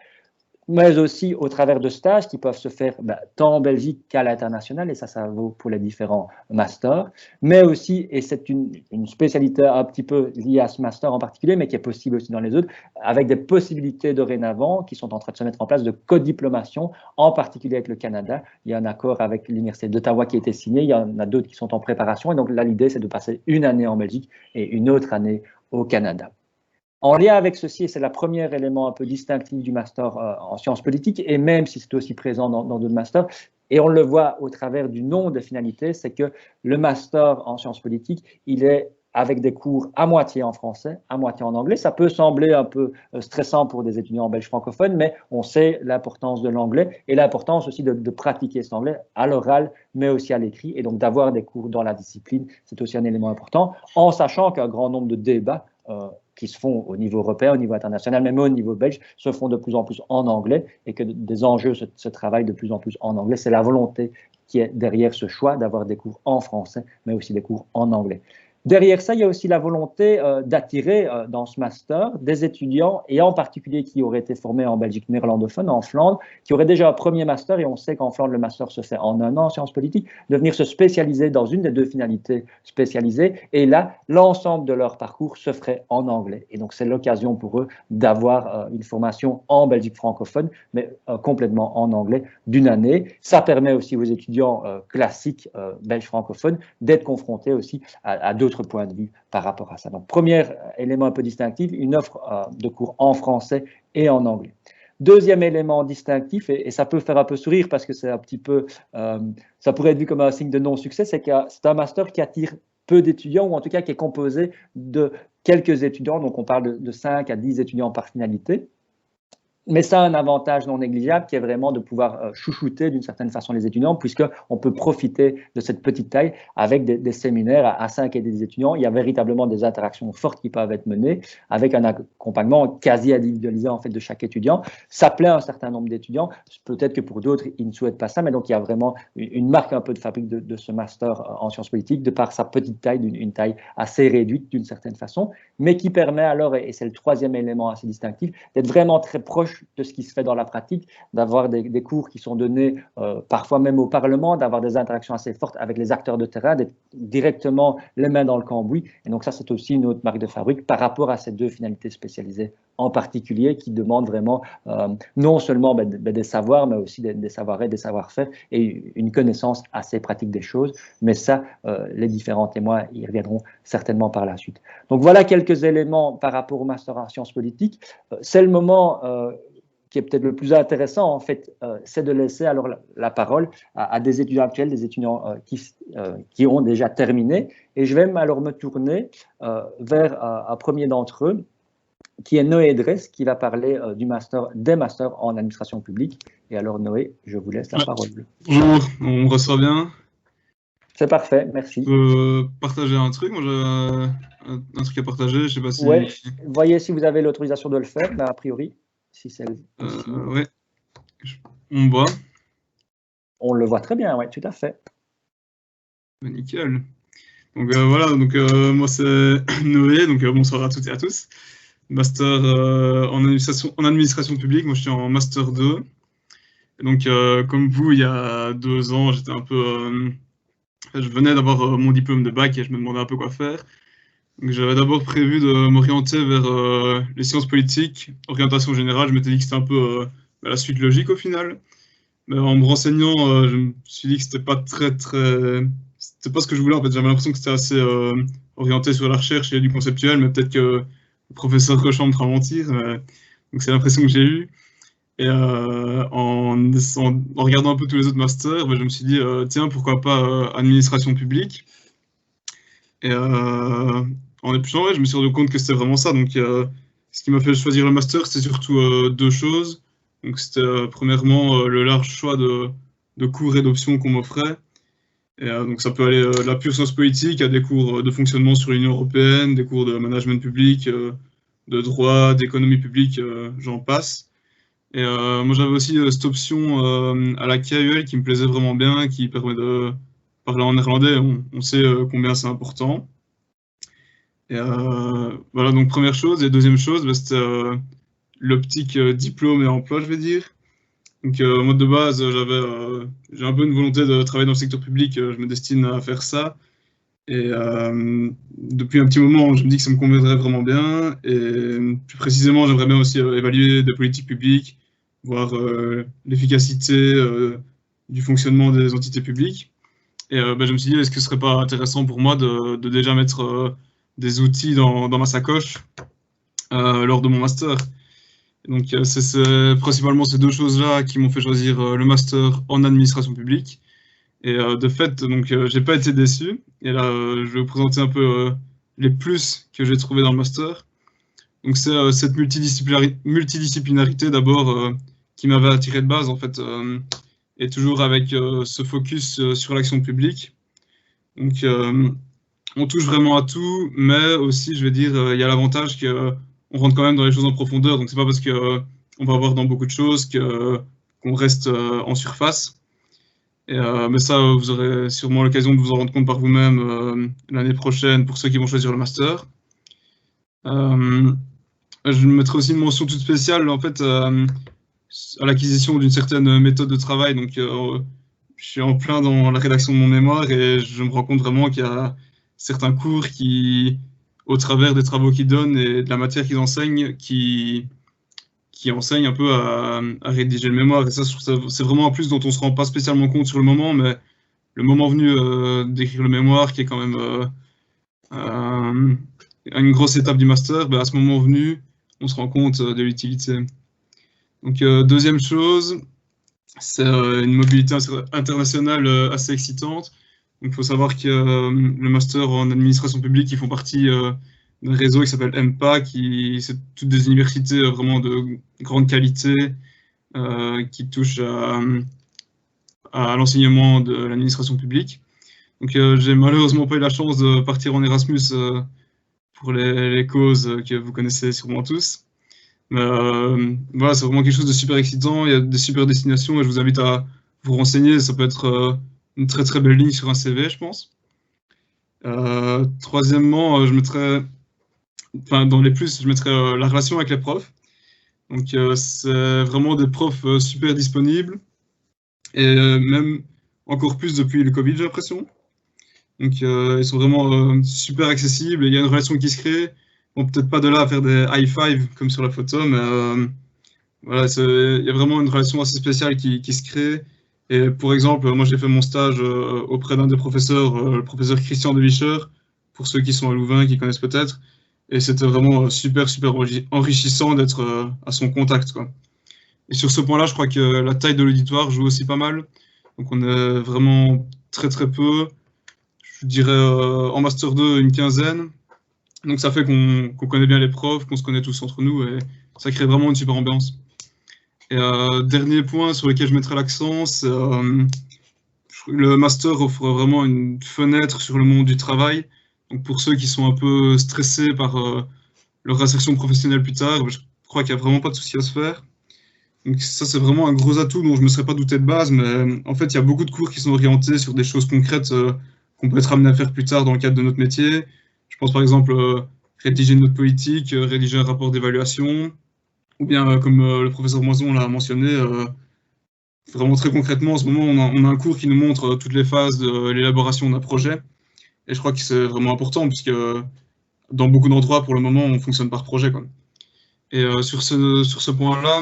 mais aussi au travers de stages qui peuvent se faire tant en Belgique qu'à l'international, et ça vaut pour les différents masters, mais aussi, et c'est une spécialité un petit peu liée à ce master en particulier, mais qui est possible aussi dans les autres, avec des possibilités dorénavant qui sont en train de se mettre en place de codiplomation, en particulier avec le Canada. Il y a un accord avec l'Université d'Ottawa qui a été signé, il y en a d'autres qui sont en préparation, et donc là, l'idée, c'est de passer une année en Belgique et une autre année au Canada. En lien avec ceci, et c'est le premier élément un peu distinctif du master en sciences politiques, et même si c'est aussi présent dans d'autres masters, et on le voit au travers du nom de finalité, c'est que le master en sciences politiques, il est avec des cours à moitié en français, à moitié en anglais. Ça peut sembler un peu stressant pour des étudiants belges francophones, mais on sait l'importance de l'anglais et l'importance aussi de pratiquer cet anglais à l'oral, mais aussi à l'écrit, et donc d'avoir des cours dans la discipline, c'est aussi un élément important, en sachant qu'un grand nombre de débats qui se font au niveau européen, au niveau international, même au niveau belge, se font de plus en plus en anglais et que des enjeux se travaillent de plus en plus en anglais. C'est la volonté qui est derrière ce choix d'avoir des cours en français, mais aussi des cours en anglais. Derrière ça, il y a aussi la volonté d'attirer dans ce master des étudiants, et en particulier qui auraient été formés en Belgique néerlandophone, en Flandre, qui auraient déjà un premier master, et on sait qu'en Flandre, le master se fait en 1 an en sciences politiques, de venir se spécialiser dans une des deux finalités spécialisées, et là, l'ensemble de leur parcours se ferait en anglais. Et donc, c'est l'occasion pour eux d'avoir une formation en Belgique francophone, mais complètement en anglais d'une année. Ça permet aussi aux étudiants classiques belges francophones d'être confrontés aussi à d'autres points de vue par rapport à ça. Donc, premier élément un peu distinctif, une offre de cours en français et en anglais. Deuxième élément distinctif, et ça peut faire un peu sourire parce que c'est un petit peu, ça pourrait être vu comme un signe de non-succès, c'est que c'est un master qui attire peu d'étudiants, ou en tout cas qui est composé de quelques étudiants, donc on parle de 5 à 10 étudiants par finalité. Mais ça a un avantage non négligeable qui est vraiment de pouvoir chouchouter d'une certaine façon les étudiants, puisqu'on peut profiter de cette petite taille avec des séminaires à 5 et 10 étudiants. Il y a véritablement des interactions fortes qui peuvent être menées avec un accompagnement quasi individualisé en fait de chaque étudiant. Ça plaît à un certain nombre d'étudiants. Peut-être que pour d'autres, ils ne souhaitent pas ça, mais donc il y a vraiment une marque un peu de fabrique de ce master en sciences politiques, de par sa petite taille, une taille assez réduite d'une certaine façon, mais qui permet alors, et c'est le troisième élément assez distinctif, d'être vraiment très proche de ce qui se fait dans la pratique, d'avoir des cours qui sont donnés parfois même au Parlement, d'avoir des interactions assez fortes avec les acteurs de terrain, d'être directement les mains dans le cambouis. Et donc ça, c'est aussi une autre marque de fabrique par rapport à ces deux finalités spécialisées en particulier qui demandent vraiment non seulement des savoirs, mais aussi des savoir-être, des savoir-faire et une connaissance assez pratique des choses. Mais ça, les différents témoins y reviendront certainement par la suite. Donc voilà quelques éléments par rapport au master en sciences politiques. C'est le moment qui est peut-être le plus intéressant, en fait, c'est de laisser alors la parole à des étudiants actuels, des étudiants qui ont déjà terminé. Et je vais alors me tourner vers un premier d'entre eux, qui est Noé Dress, qui va parler des masters en administration publique. Et alors, Noé, je vous laisse la parole. Bonjour, on me reçoit bien? C'est parfait, merci. Je peux partager un truc? Moi, j'ai un truc à partager, je sais pas si... Ouais, voyez si vous avez l'autorisation de le faire, mais a priori, si c'est ouais, on me voit. On le voit très bien, oui, tout à fait. Nickel. Donc voilà, donc moi c'est Noé, donc bonsoir à toutes et à tous. Master en administration publique, moi je suis en Master 2. Et donc comme vous, il y a 2 ans, j'étais un peu... je venais d'avoir mon diplôme de bac et je me demandais un peu quoi faire. Donc j'avais d'abord prévu de m'orienter vers les sciences politiques, orientation générale. Je m'étais dit que c'était un peu la suite logique au final. Mais en me renseignant, je me suis dit que c'était pas c'était pas ce que je voulais en fait. J'avais l'impression que c'était assez orienté sur la recherche et du conceptuel, mais peut-être que le professeur Cochamp me fera mentir. Donc c'est l'impression que j'ai eue. Et en regardant un peu tous les autres masters, je me suis dit tiens, pourquoi pas administration publique. Et en épluchant, je me suis rendu compte que c'était vraiment ça. Donc, ce qui m'a fait choisir le master, c'était surtout 2 choses. Donc, c'était premièrement le large choix de cours et d'options qu'on m'offrait. Et donc, ça peut aller de la pure science politique à des cours de fonctionnement sur l'Union européenne, des cours de management public, de droit, d'économie publique, j'en passe. Et moi, j'avais aussi cette option à la KUL qui me plaisait vraiment bien, qui permet de parler en néerlandais. On sait combien c'est important. Et voilà, donc première chose. Et deuxième chose, c'était l'optique diplôme et emploi, je vais dire. Donc, moi, de base, j'ai un peu une volonté de travailler dans le secteur public. Je me destine à faire ça. Et depuis un petit moment, je me dis que ça me conviendrait vraiment bien. Et plus précisément, j'aimerais bien aussi évaluer des politiques publiques, voir l'efficacité du fonctionnement des entités publiques. Et je me suis dit, est-ce que ce serait pas intéressant pour moi de déjà mettre des outils dans ma sacoche lors de mon master. Donc, c'est principalement ces deux choses-là qui m'ont fait choisir le master en administration publique. Et de fait, donc, j'ai pas été déçu. Et là, je vais vous présenter un peu les plus que j'ai trouvé dans le master. Donc, c'est cette multidisciplinarité d'abord qui m'avait attiré de base, en fait, et toujours avec ce focus sur l'action publique. Donc, on touche vraiment à tout, mais aussi, je vais dire, il y a l'avantage qu'on rentre quand même dans les choses en profondeur. Donc, c'est pas parce qu'on va voir dans beaucoup de choses qu'on reste en surface. Mais ça, vous aurez sûrement l'occasion de vous en rendre compte par vous-même l'année prochaine pour ceux qui vont choisir le master. Je mettrai aussi une mention toute spéciale en fait, à l'acquisition d'une certaine méthode de travail. Donc, je suis en plein dans la rédaction de mon mémoire et je me rends compte vraiment qu'il y a certains cours qui, au travers des travaux qu'ils donnent et de la matière qu'ils enseignent, qui enseignent un peu à rédiger le mémoire. Et ça, c'est vraiment un plus dont on ne se rend pas spécialement compte sur le moment, mais le moment venu d'écrire le mémoire, qui est quand même une grosse étape du master, à ce moment venu, on se rend compte de l'utilité. Donc, deuxième chose, c'est une mobilité internationale assez excitante. Donc, il faut savoir que le master en administration publique, ils font partie d'un réseau qui s'appelle EMPA, c'est toutes des universités vraiment de grande qualité qui touchent à l'enseignement de l'administration publique. Donc, j'ai malheureusement pas eu la chance de partir en Erasmus pour les causes que vous connaissez sûrement tous. Mais voilà, c'est vraiment quelque chose de super excitant. Il y a des super destinations et je vous invite à vous renseigner. Ça peut être une très très belle ligne sur un CV, je pense. Troisièmement, dans les plus, je mettrais la relation avec les profs. Donc, c'est vraiment des profs super disponibles et même encore plus depuis le Covid, j'ai l'impression. Donc, ils sont vraiment super accessibles et il y a une relation qui se crée. Bon, peut-être pas de là à faire des high five comme sur la photo, mais voilà, il y a vraiment une relation assez spéciale qui se crée. Et pour exemple, moi j'ai fait mon stage auprès d'un des professeurs, le professeur Christian de Vicher, pour ceux qui sont à Louvain, qui connaissent peut-être. Et c'était vraiment super, super enrichissant d'être à son contact, quoi. Et sur ce point-là, je crois que la taille de l'auditoire joue aussi pas mal. Donc on est vraiment très, très peu. Je dirais en Master 2, une quinzaine. Donc ça fait qu'on connaît bien les profs, qu'on se connaît tous entre nous, et ça crée vraiment une super ambiance. Et dernier point sur lequel je mettrai l'accent, c'est le master offre vraiment une fenêtre sur le monde du travail. Donc pour ceux qui sont un peu stressés par leur insertion professionnelle plus tard, je crois qu'il n'y a vraiment pas de souci à se faire. Donc ça, c'est vraiment un gros atout dont je ne me serais pas douté de base, mais en fait, il y a beaucoup de cours qui sont orientés sur des choses concrètes qu'on peut être amené à faire plus tard dans le cadre de notre métier. Je pense par exemple rédiger une note politique, rédiger un rapport d'évaluation, ou bien comme le professeur Moison l'a mentionné, vraiment très concrètement, en ce moment, on a un cours qui nous montre toutes les phases de l'élaboration d'un projet. Et je crois que c'est vraiment important, puisque dans beaucoup d'endroits, pour le moment, on fonctionne par projet, quoi. Et sur ce point-là,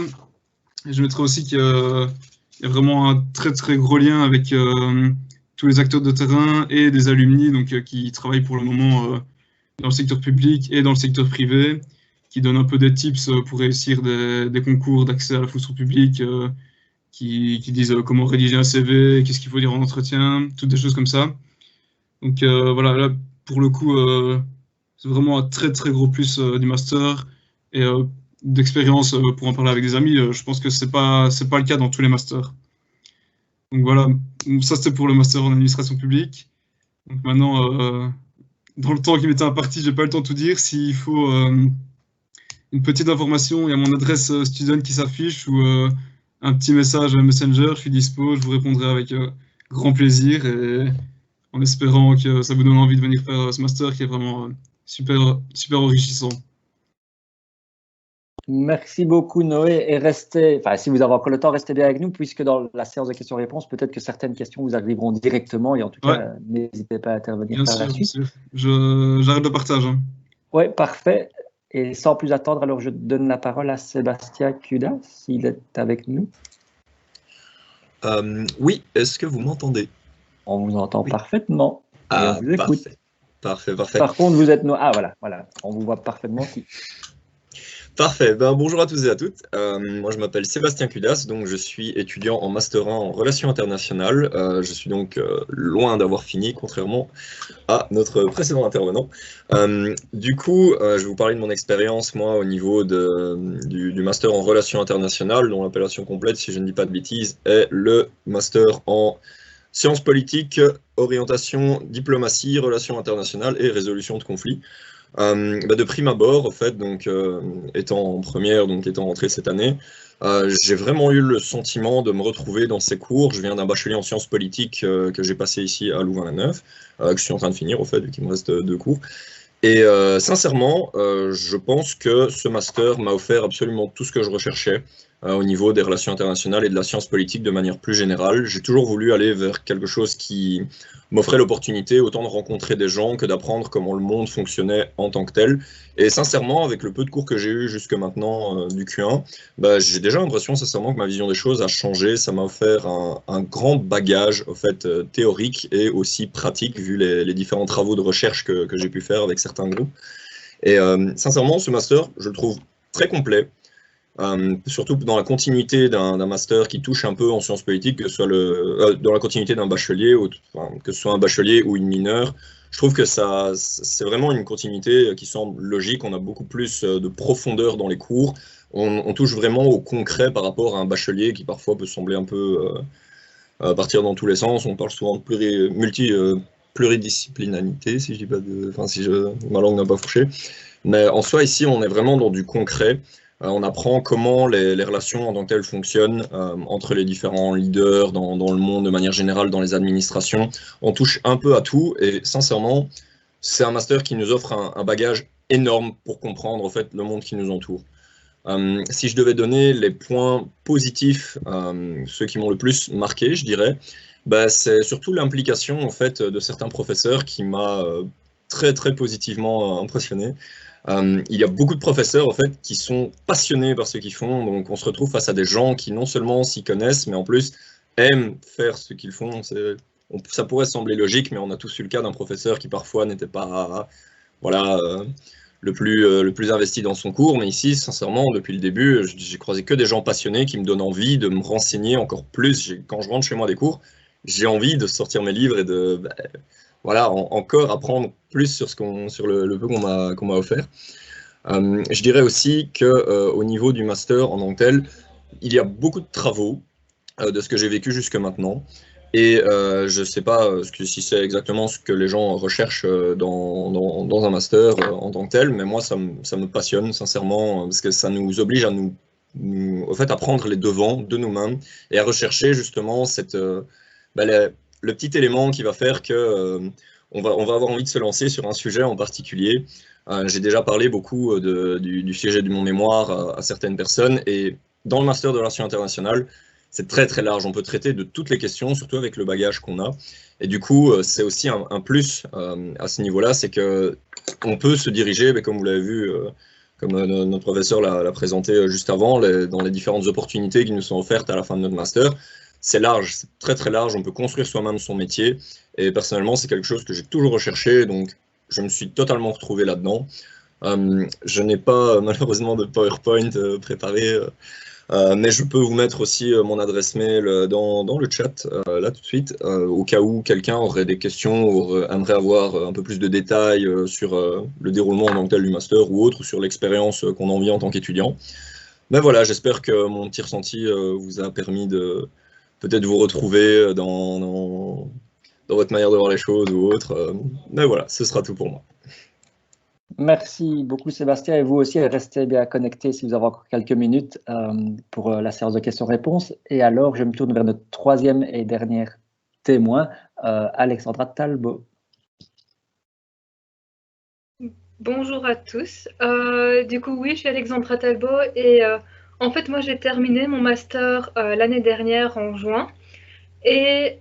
je mettrais aussi qu'il y a vraiment un très très gros lien avec tous les acteurs de terrain et des alumni donc, qui travaillent pour le moment dans le secteur public et dans le secteur privé, qui donnent un peu des tips pour réussir des concours d'accès à la fonction publique, qui disent comment rédiger un CV, qu'est-ce qu'il faut dire en entretien, toutes des choses comme ça. Donc voilà, là, pour le coup, c'est vraiment un très très gros plus du master. Et d'expérience pour en parler avec des amis, je pense que c'est pas le cas dans tous les masters. Donc voilà, ça c'était pour le master en administration publique. Donc maintenant, dans le temps qui m'était imparti, j'ai pas eu le temps de tout dire. S'il faut une petite information, il y a mon adresse student qui s'affiche ou un petit message Messenger, je suis dispo, je vous répondrai avec grand plaisir et en espérant que ça vous donne envie de venir faire ce master qui est vraiment super, super enrichissant. Merci beaucoup Noé, et restez, enfin si vous avez encore le temps, restez bien avec nous, puisque dans la séance de questions-réponses, peut-être que certaines questions vous arriveront directement, et en tout cas, n'hésitez pas à intervenir par la suite. Bien sûr. J'arrête le partage. Hein. Oui, parfait. Et sans plus attendre, alors je donne la parole à Sébastien Cudas, s'il est avec nous. Oui, est-ce que vous m'entendez? On vous entend parfaitement. Ah, et on vous écoute. Parfait. Par contre, vous êtes... Ah, voilà. On vous voit parfaitement. Parfait. Bonjour à tous et à toutes. Moi, je m'appelle Sébastien Cudas, donc je suis étudiant en Master 1 en Relations internationales. Je suis donc loin d'avoir fini, contrairement à notre précédent intervenant. Du coup, je vais vous parler de mon expérience, moi, au niveau du Master en Relations internationales, dont l'appellation complète, si je ne dis pas de bêtises, est le Master en Sciences politiques, orientation, diplomatie, relations internationales et résolution de conflits. De prime abord, en fait, donc étant en première, donc étant rentré cette année, j'ai vraiment eu le sentiment de me retrouver dans ces cours. Je viens d'un bachelier en sciences politiques que j'ai passé ici à Louvain-la-Neuve, que je suis en train de finir, au fait, vu qu'il me reste 2 cours. Et sincèrement, je pense que ce master m'a offert absolument tout ce que je recherchais au niveau des relations internationales et de la science politique de manière plus générale. J'ai toujours voulu aller vers quelque chose qui m'offrait l'opportunité autant de rencontrer des gens que d'apprendre comment le monde fonctionnait en tant que tel. Et sincèrement, avec le peu de cours que j'ai eu jusque maintenant du Q1, j'ai déjà l'impression sincèrement que ma vision des choses a changé. Ça m'a offert un grand bagage au fait, théorique et aussi pratique, vu les différents travaux de recherche que j'ai pu faire avec certains groupes. Et sincèrement, ce master, je le trouve très complet. Surtout dans la continuité d'un master qui touche un peu en sciences politiques, que ce soit dans la continuité d'un bachelier, que ce soit un bachelier ou une mineure. Je trouve que c'est vraiment une continuité qui semble logique. On a beaucoup plus de profondeur dans les cours. On touche vraiment au concret par rapport à un bachelier qui parfois peut sembler un peu partir dans tous les sens. On parle souvent de pluridisciplinarité, si je dis pas ma langue n'a pas fourché. Mais en soi, ici, on est vraiment dans du concret. On apprend comment les relations en tant que telles fonctionnent entre les différents leaders dans le monde de manière générale, dans les administrations. On touche un peu à tout et sincèrement, c'est un master qui nous offre un bagage énorme pour comprendre en fait, le monde qui nous entoure. Si je devais donner les points positifs, ceux qui m'ont le plus marqué, je dirais, c'est surtout l'implication en fait, de certains professeurs qui m'a très très positivement impressionné. Il y a beaucoup de professeurs en fait, qui sont passionnés par ce qu'ils font, donc on se retrouve face à des gens qui non seulement s'y connaissent, mais en plus aiment faire ce qu'ils font. Ça pourrait sembler logique, mais on a tous eu le cas d'un professeur qui parfois n'était pas le plus investi dans son cours, mais ici, sincèrement, depuis le début, j'ai croisé que des gens passionnés qui me donnent envie de me renseigner encore plus. Quand je rentre chez moi des cours, j'ai envie de sortir mes livres et de... encore apprendre plus sur le peu qu'on m'a offert. Je dirais aussi qu'au niveau du master en tant que tel, il y a beaucoup de travaux de ce que j'ai vécu jusque maintenant. Et je ne sais pas si c'est exactement ce que les gens recherchent dans un master en tant que tel, mais moi, ça me passionne sincèrement, parce que ça nous oblige à au fait, à prendre les devants de nous-mêmes et à rechercher justement le petit élément qui va faire que on va avoir envie de se lancer sur un sujet en particulier. J'ai déjà parlé beaucoup du sujet de mon mémoire à certaines personnes, et dans le master de relations internationales, c'est très très large. On peut traiter de toutes les questions, surtout avec le bagage qu'on a. Et du coup, c'est aussi un plus à ce niveau-là, c'est qu'on peut se diriger, mais comme vous l'avez vu, comme notre professeur l'a présenté juste avant, dans les différentes opportunités qui nous sont offertes à la fin de notre master. C'est large, c'est très très large, on peut construire soi-même son métier, et personnellement c'est quelque chose que j'ai toujours recherché, donc je me suis totalement retrouvé là-dedans. Je n'ai pas malheureusement de PowerPoint préparé, mais je peux vous mettre aussi mon adresse mail dans le chat, là tout de suite, au cas où quelqu'un aurait des questions ou aimerait avoir un peu plus de détails sur le déroulement en tant que tel du master ou autre, sur l'expérience qu'on en vit en tant qu'étudiant. Mais voilà, j'espère que mon petit ressenti vous a permis de peut-être vous retrouver dans votre manière de voir les choses ou autre. Mais voilà, ce sera tout pour moi. Merci beaucoup Sébastien, et vous aussi restez bien connectés si vous avez encore quelques minutes pour la séance de questions-réponses. Et alors je me tourne vers notre troisième et dernière témoin, Alexandra Talbot. Bonjour à tous. Du coup, oui, je suis Alexandra Talbot et en fait, moi, j'ai terminé mon master l'année dernière en juin. Et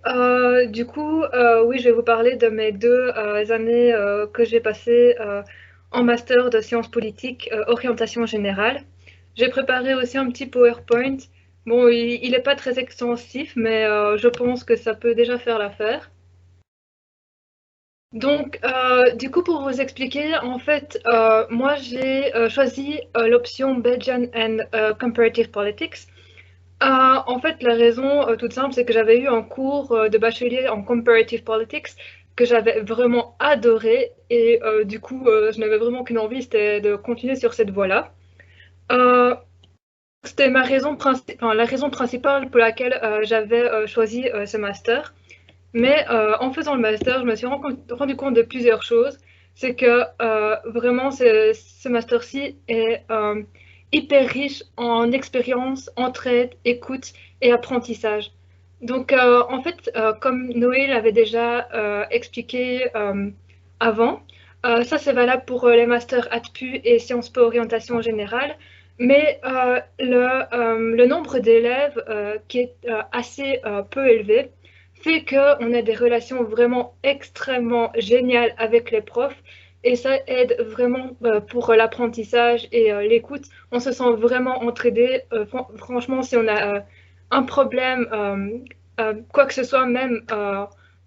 du coup, oui, je vais vous parler de mes deux années que j'ai passées en master de sciences politiques, orientation générale. J'ai préparé aussi un petit PowerPoint. Bon, il n'est pas très extensif, mais je pense que ça peut déjà faire l'affaire. Donc, du coup, pour vous expliquer, en fait, moi, j'ai choisi l'option Belgian and Comparative Politics. En fait, la raison toute simple, c'est que j'avais eu un cours de bachelier en Comparative Politics que j'avais vraiment adoré et du coup, je n'avais vraiment qu'une envie, c'était de continuer sur cette voie-là. Euh, C'était la raison principale pour laquelle j'avais choisi ce master. Mais en faisant le master, je me suis rendu compte de plusieurs choses. C'est que vraiment, ce master-ci est hyper riche en expérience, entraide, écoute et apprentissage. Donc, en fait, comme Noé l'avait déjà expliqué avant, ça c'est valable pour les masters ATPU et Sciences Po Orientation Générale. Mais le nombre d'élèves qui est assez peu élevé fait qu'on a des relations vraiment extrêmement géniales avec les profs et ça aide vraiment pour l'apprentissage et l'écoute. On se sent vraiment entraidé. Franchement, si on a un problème, quoi que ce soit, même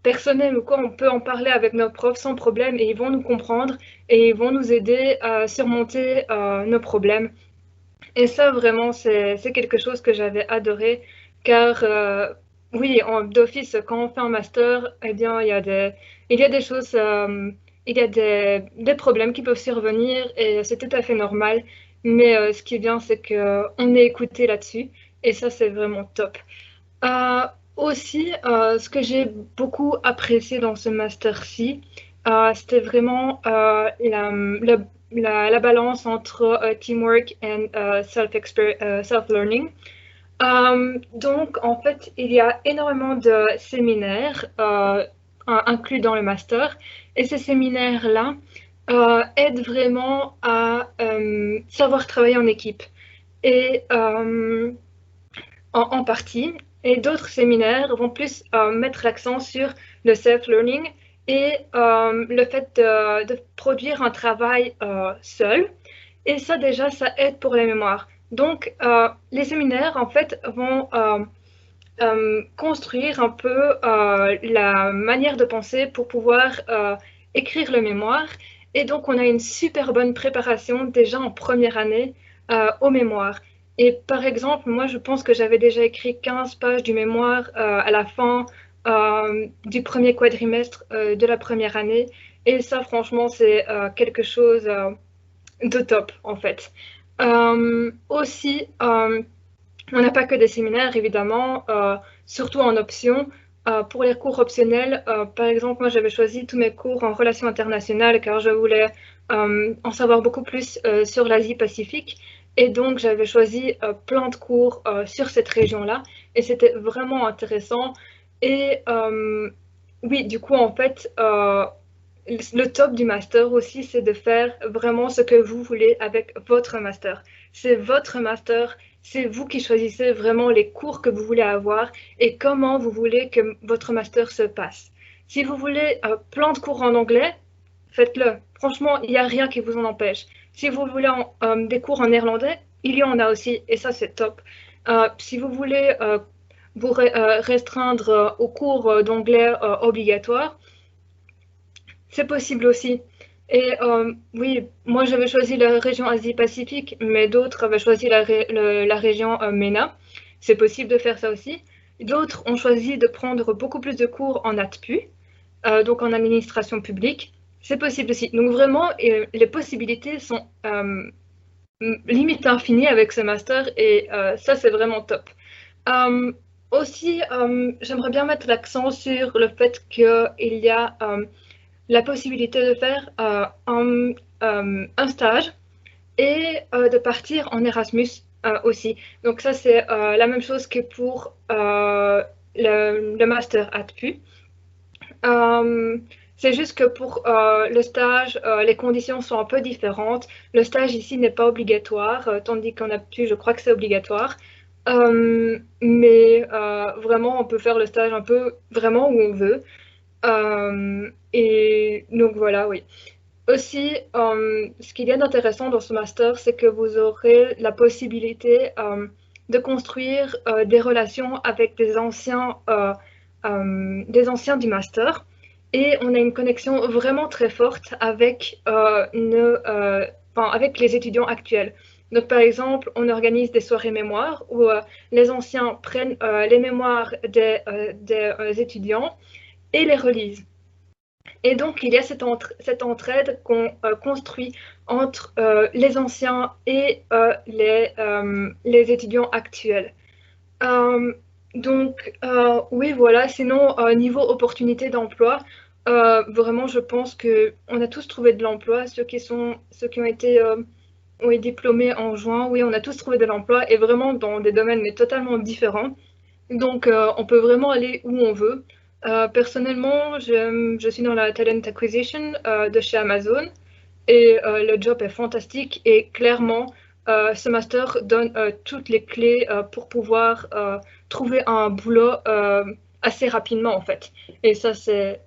personnel ou quoi, on peut en parler avec nos profs sans problème et ils vont nous comprendre et ils vont nous aider à surmonter nos problèmes. Et ça, vraiment, c'est quelque chose que j'avais adoré, car oui, d'office, quand on fait un master, eh bien, il y a des choses, il y a des problèmes qui peuvent survenir, et c'est tout à fait normal. Mais ce qui est bien, c'est qu'on est écouté là-dessus, et ça, c'est vraiment top. Euh, Aussi, ce que j'ai beaucoup apprécié dans ce master-ci, c'était vraiment la balance entre teamwork et self-learning. Donc, en fait, il y a énormément de séminaires inclus dans le master, et ces séminaires-là aident vraiment à savoir travailler en équipe. Et en partie, et d'autres séminaires vont plus mettre l'accent sur le self-learning et le fait de produire un travail seul. Et ça, déjà, ça aide pour les mémoires. Donc, les séminaires, en fait, vont construire un peu la manière de penser pour pouvoir écrire le mémoire. Et donc, on a une super bonne préparation déjà en première année au mémoire. Et par exemple, moi, je pense que j'avais déjà écrit 15 pages du mémoire à la fin du premier quadrimestre de la première année. Et ça, franchement, c'est quelque chose de top, en fait. Aussi, on n'a pas que des séminaires, évidemment, surtout en option. Pour les cours optionnels, par exemple, moi j'avais choisi tous mes cours en relations internationales car je voulais en savoir beaucoup plus sur l'Asie-Pacifique. Et donc j'avais choisi plein de cours sur cette région-là et c'était vraiment intéressant. Et oui, du coup, en fait, le top du master aussi, c'est de faire vraiment ce que vous voulez avec votre master. C'est votre master, c'est vous qui choisissez vraiment les cours que vous voulez avoir et comment vous voulez que votre master se passe. Si vous voulez plein de cours en anglais, faites-le. Franchement, il n'y a rien qui vous en empêche. Si vous voulez des cours en néerlandais, il y en a aussi et ça, c'est top. Si vous voulez vous restreindre aux cours d'anglais obligatoires, c'est possible aussi. Et oui, moi j'avais choisi la région Asie-Pacifique, mais d'autres avaient choisi la région MENA. C'est possible de faire ça aussi. D'autres ont choisi de prendre beaucoup plus de cours en ATPU, donc en administration publique. C'est possible aussi. Donc vraiment, les possibilités sont limite infinies avec ce master et ça c'est vraiment top. Aussi, j'aimerais bien mettre l'accent sur le fait qu'il y a la possibilité de faire un stage et de partir en Erasmus aussi. Donc ça, c'est la même chose que pour le master ATPU. C'est juste que pour le stage, les conditions sont un peu différentes. Le stage ici n'est pas obligatoire, tandis qu'en aptitude, je crois que c'est obligatoire. Mais vraiment, on peut faire le stage un peu vraiment où on veut. Et donc voilà, oui. Aussi, ce qu'il y a d'intéressant dans ce master, c'est que vous aurez la possibilité de construire des relations avec des anciens du master. Et on a une connexion vraiment très forte avec, avec les étudiants actuels. Donc, par exemple, on organise des soirées mémoires où les anciens prennent les mémoires des étudiants et les relisent. Et donc, il y a cette entraide qu'on construit entre les anciens et les étudiants actuels. Oui, voilà. Sinon, niveau opportunité d'emploi, vraiment, je pense qu'on a tous trouvé de l'emploi. Ceux qui ont été diplômés en juin, oui, on a tous trouvé de l'emploi et vraiment dans des domaines mais totalement différents. Donc, on peut vraiment aller où on veut. Personnellement, je suis dans la talent acquisition de chez Amazon et le job est fantastique et clairement, ce master donne toutes les clés pour pouvoir trouver un boulot assez rapidement en fait. Et ça, c'est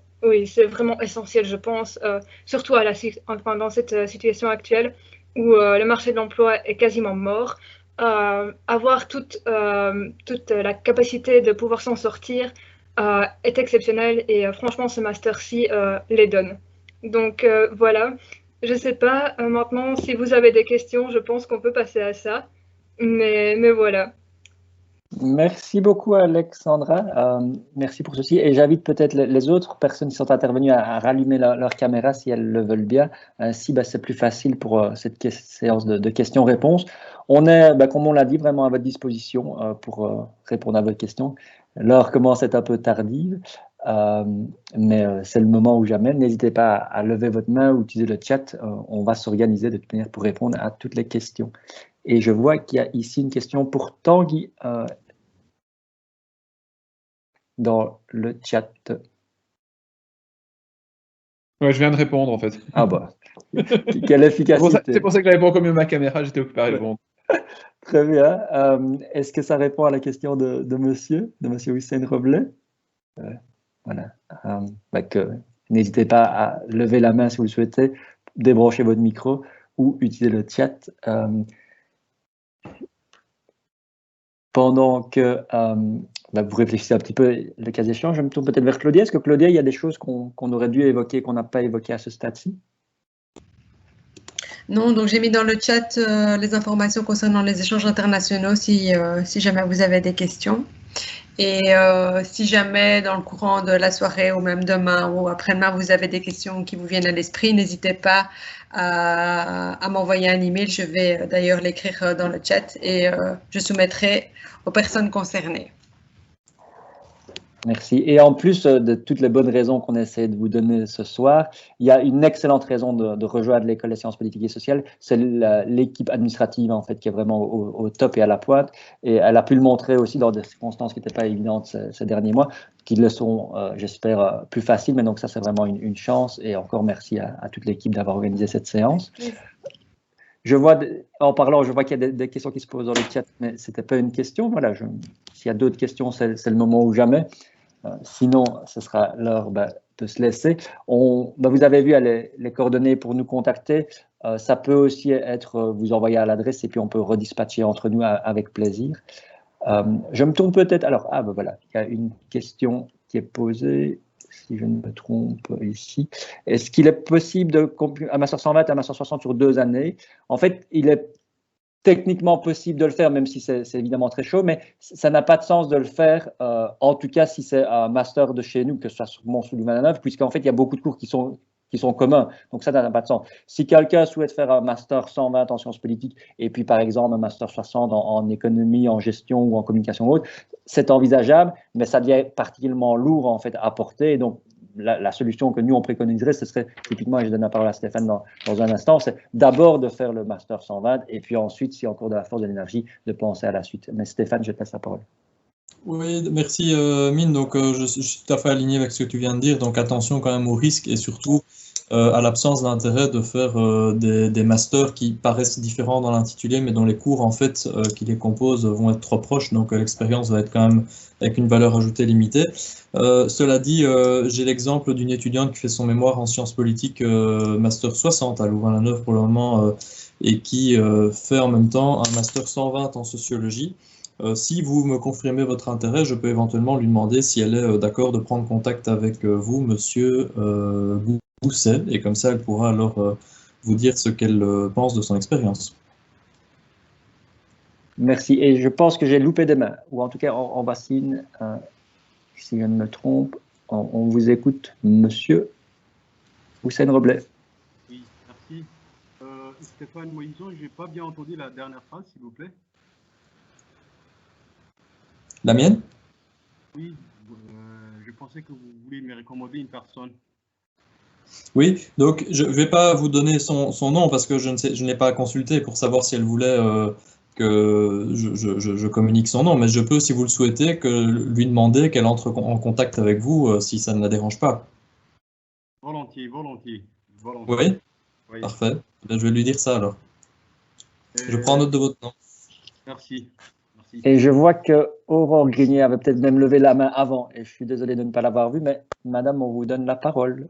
vraiment essentiel, je pense, surtout dans cette situation actuelle où le marché de l'emploi est quasiment mort. Avoir toute la capacité de pouvoir s'en sortir est exceptionnel et franchement, ce master-ci les donne. Donc voilà. Je sais pas, maintenant, si vous avez des questions, je pense qu'on peut passer à ça. Mais voilà. Merci beaucoup, Alexandra. Merci pour ceci. Et j'invite peut-être les autres personnes qui sont intervenues à rallumer leur caméra si elles le veulent bien. Ainsi, c'est plus facile pour cette séance de questions-réponses. On est, comme on l'a dit, vraiment à votre disposition pour répondre à vos questions. L'heure commence à être un peu tardive, mais c'est le moment ou jamais. N'hésitez pas à lever votre main ou utiliser le chat. On va s'organiser de toute manière pour répondre à toutes les questions. Et je vois qu'il y a ici une question pour Tanguy dans le chat. Ouais, je viens de répondre en fait. Ah quelle efficacité. C'est pour ça que j'avais pas encore mis ma caméra, j'étais occupé à répondre. Très bien. Est-ce que ça répond à la question de monsieur Hussein Roblet? Voilà. N'hésitez pas à lever la main si vous le souhaitez, débrancher votre micro ou utiliser le chat. Pendant que vous réfléchissez un petit peu, le cas échéant, je me tourne peut-être vers Claudia. Est-ce que Claudia, il y a des choses qu'on aurait dû évoquer, qu'on n'a pas évoquées à ce stade-ci? Non, donc j'ai mis dans le chat les informations concernant les échanges internationaux si jamais vous avez des questions. Et si jamais dans le courant de la soirée ou même demain ou après-demain, vous avez des questions qui vous viennent à l'esprit, n'hésitez pas à m'envoyer un email. Je vais d'ailleurs l'écrire dans le chat et je soumettrai aux personnes concernées. Merci. Et en plus de toutes les bonnes raisons qu'on essaie de vous donner ce soir, il y a une excellente raison de rejoindre l'École des sciences politiques et sociales. C'est l'équipe administrative en fait qui est vraiment au top et à la pointe. Et elle a pu le montrer aussi dans des circonstances qui n'étaient pas évidentes ces derniers mois, qui le sont, j'espère, plus faciles. Mais donc ça, c'est vraiment une chance. Et encore merci à toute l'équipe d'avoir organisé cette séance. Oui. Je vois, en parlant, je vois qu'il y a des questions qui se posent dans le chat, mais ce n'était pas une question. Voilà, s'il y a d'autres questions, c'est le moment ou jamais. Sinon, ce sera l'heure de se laisser. Vous avez vu les coordonnées pour nous contacter. Ça peut aussi être vous envoyer à l'adresse et puis on peut redispatcher entre nous avec plaisir. Je me tourne peut-être. Alors, voilà, il y a une question qui est posée. Si je ne me trompe ici. Est-ce qu'il est possible un master 120 et un master 60 sur 2 années? En fait, il est techniquement possible de le faire, même si c'est évidemment très chaud, mais ça n'a pas de sens de le faire, en tout cas si c'est un master de chez nous, que ce soit sur Mont-sous-Louvain-la-Neuve, puisqu'en fait, il y a beaucoup de cours qui sont communs, donc ça n'a pas de sens. Si quelqu'un souhaite faire un master 120 en sciences politiques, et puis par exemple un master 60 en économie, en gestion ou en communication ou autre, c'est envisageable, mais ça devient particulièrement lourd en fait à porter, donc la solution que nous on préconiserait, ce serait typiquement, et je donne la parole à Stéphane dans un instant, c'est d'abord de faire le master 120 et puis ensuite, si encore de la force de l'énergie, de penser à la suite. Mais Stéphane, je te laisse la parole. Oui, merci Mine. Donc, je suis tout à fait aligné avec ce que tu viens de dire. Donc, attention quand même aux risques et surtout à l'absence d'intérêt de faire des masters qui paraissent différents dans l'intitulé, mais dont les cours en fait qui les composent vont être trop proches. Donc, l'expérience va être quand même avec une valeur ajoutée limitée. Cela dit, j'ai l'exemple d'une étudiante qui fait son mémoire en sciences politiques master 60 à Louvain-la-Neuve pour le moment et qui fait en même temps un master 120 en sociologie. Si vous me confirmez votre intérêt, je peux éventuellement lui demander si elle est d'accord de prendre contact avec vous, monsieur Gousset, et comme ça, elle pourra alors vous dire ce qu'elle pense de son expérience. Merci. Et je pense que j'ai loupé des mains, ou en tout cas en bassine, si je ne me trompe. On vous écoute, monsieur Houssen Roblet. Oui, merci. Stéphane Moïson, je n'ai pas bien entendu la dernière phrase, s'il vous plaît. La mienne? Oui, je pensais que vous vouliez me recommander une personne. Oui, donc je ne vais pas vous donner son nom parce que je n'ai pas consulté pour savoir si elle voulait que je communique son nom, mais je peux, si vous le souhaitez, lui demander qu'elle entre en contact avec vous si ça ne la dérange pas. Volontiers, volontiers. Oui, oui. Parfait. Je vais lui dire ça alors. Je prends note de votre nom. Merci. Et je vois que Aurore Grignier avait peut-être même levé la main avant, et je suis désolé de ne pas l'avoir vue, mais madame, on vous donne la parole.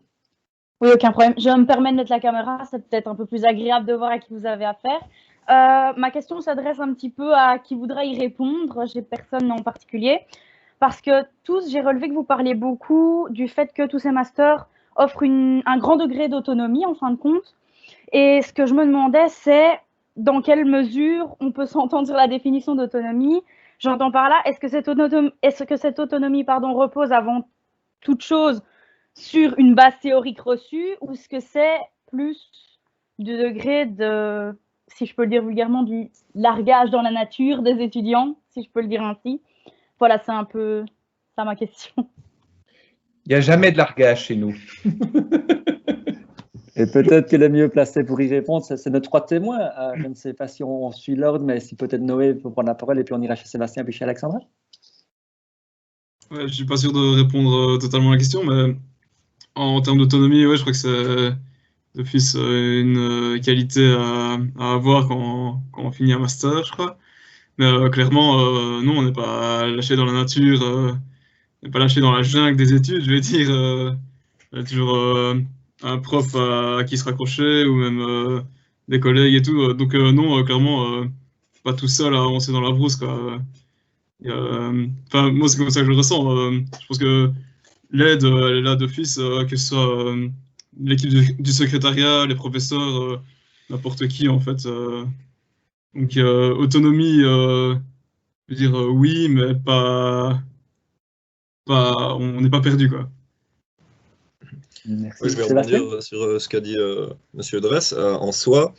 Oui, aucun problème. Je me permets de mettre la caméra, c'est peut-être un peu plus agréable de voir à qui vous avez affaire. Ma question s'adresse un petit peu à qui voudra y répondre, j'ai personne en particulier, parce que tous, j'ai relevé que vous parliez beaucoup du fait que tous ces masters offrent un grand degré d'autonomie en fin de compte, et ce que je me demandais, c'est dans quelle mesure on peut s'entendre sur la définition d'autonomie. J'entends par là, est-ce que cette autonomie repose avant toute chose sur une base théorique reçue, ou est-ce que c'est plus du degré de, si je peux le dire vulgairement, du largage dans la nature des étudiants, si je peux le dire ainsi. Voilà, c'est un peu ça ma question. Il n'y a jamais de largage chez nous. Et peut-être qu'elle est mieux placée pour y répondre, c'est notre trois témoins. Je ne sais pas si on suit l'ordre, mais si peut-être Noé peut prendre la parole et puis on ira chez Sébastien puis chez Alexandra. Ouais, je ne suis pas sûr de répondre totalement à la question, mais en termes d'autonomie, ouais, je crois que c'est d'office une qualité à avoir quand on finit un master, je crois. Mais clairement, non, on n'est pas lâché dans la nature, on n'est pas lâché dans la jungle des études, je vais dire. Il y a toujours un prof à qui se raccrocher, ou même des collègues et tout. Donc non, clairement, pas tout seul à avancer dans la brousse, quoi. Enfin, moi, c'est comme ça que je le ressens. Je pense que l'aide, elle est là d'office, que ce soit l'équipe du secrétariat, les professeurs, n'importe qui, en fait. Donc, autonomie, je veux dire oui, mais on n'est pas perdu, quoi. Merci. Je vais rebondir sur ce qu'a dit Monsieur Dress. En soi,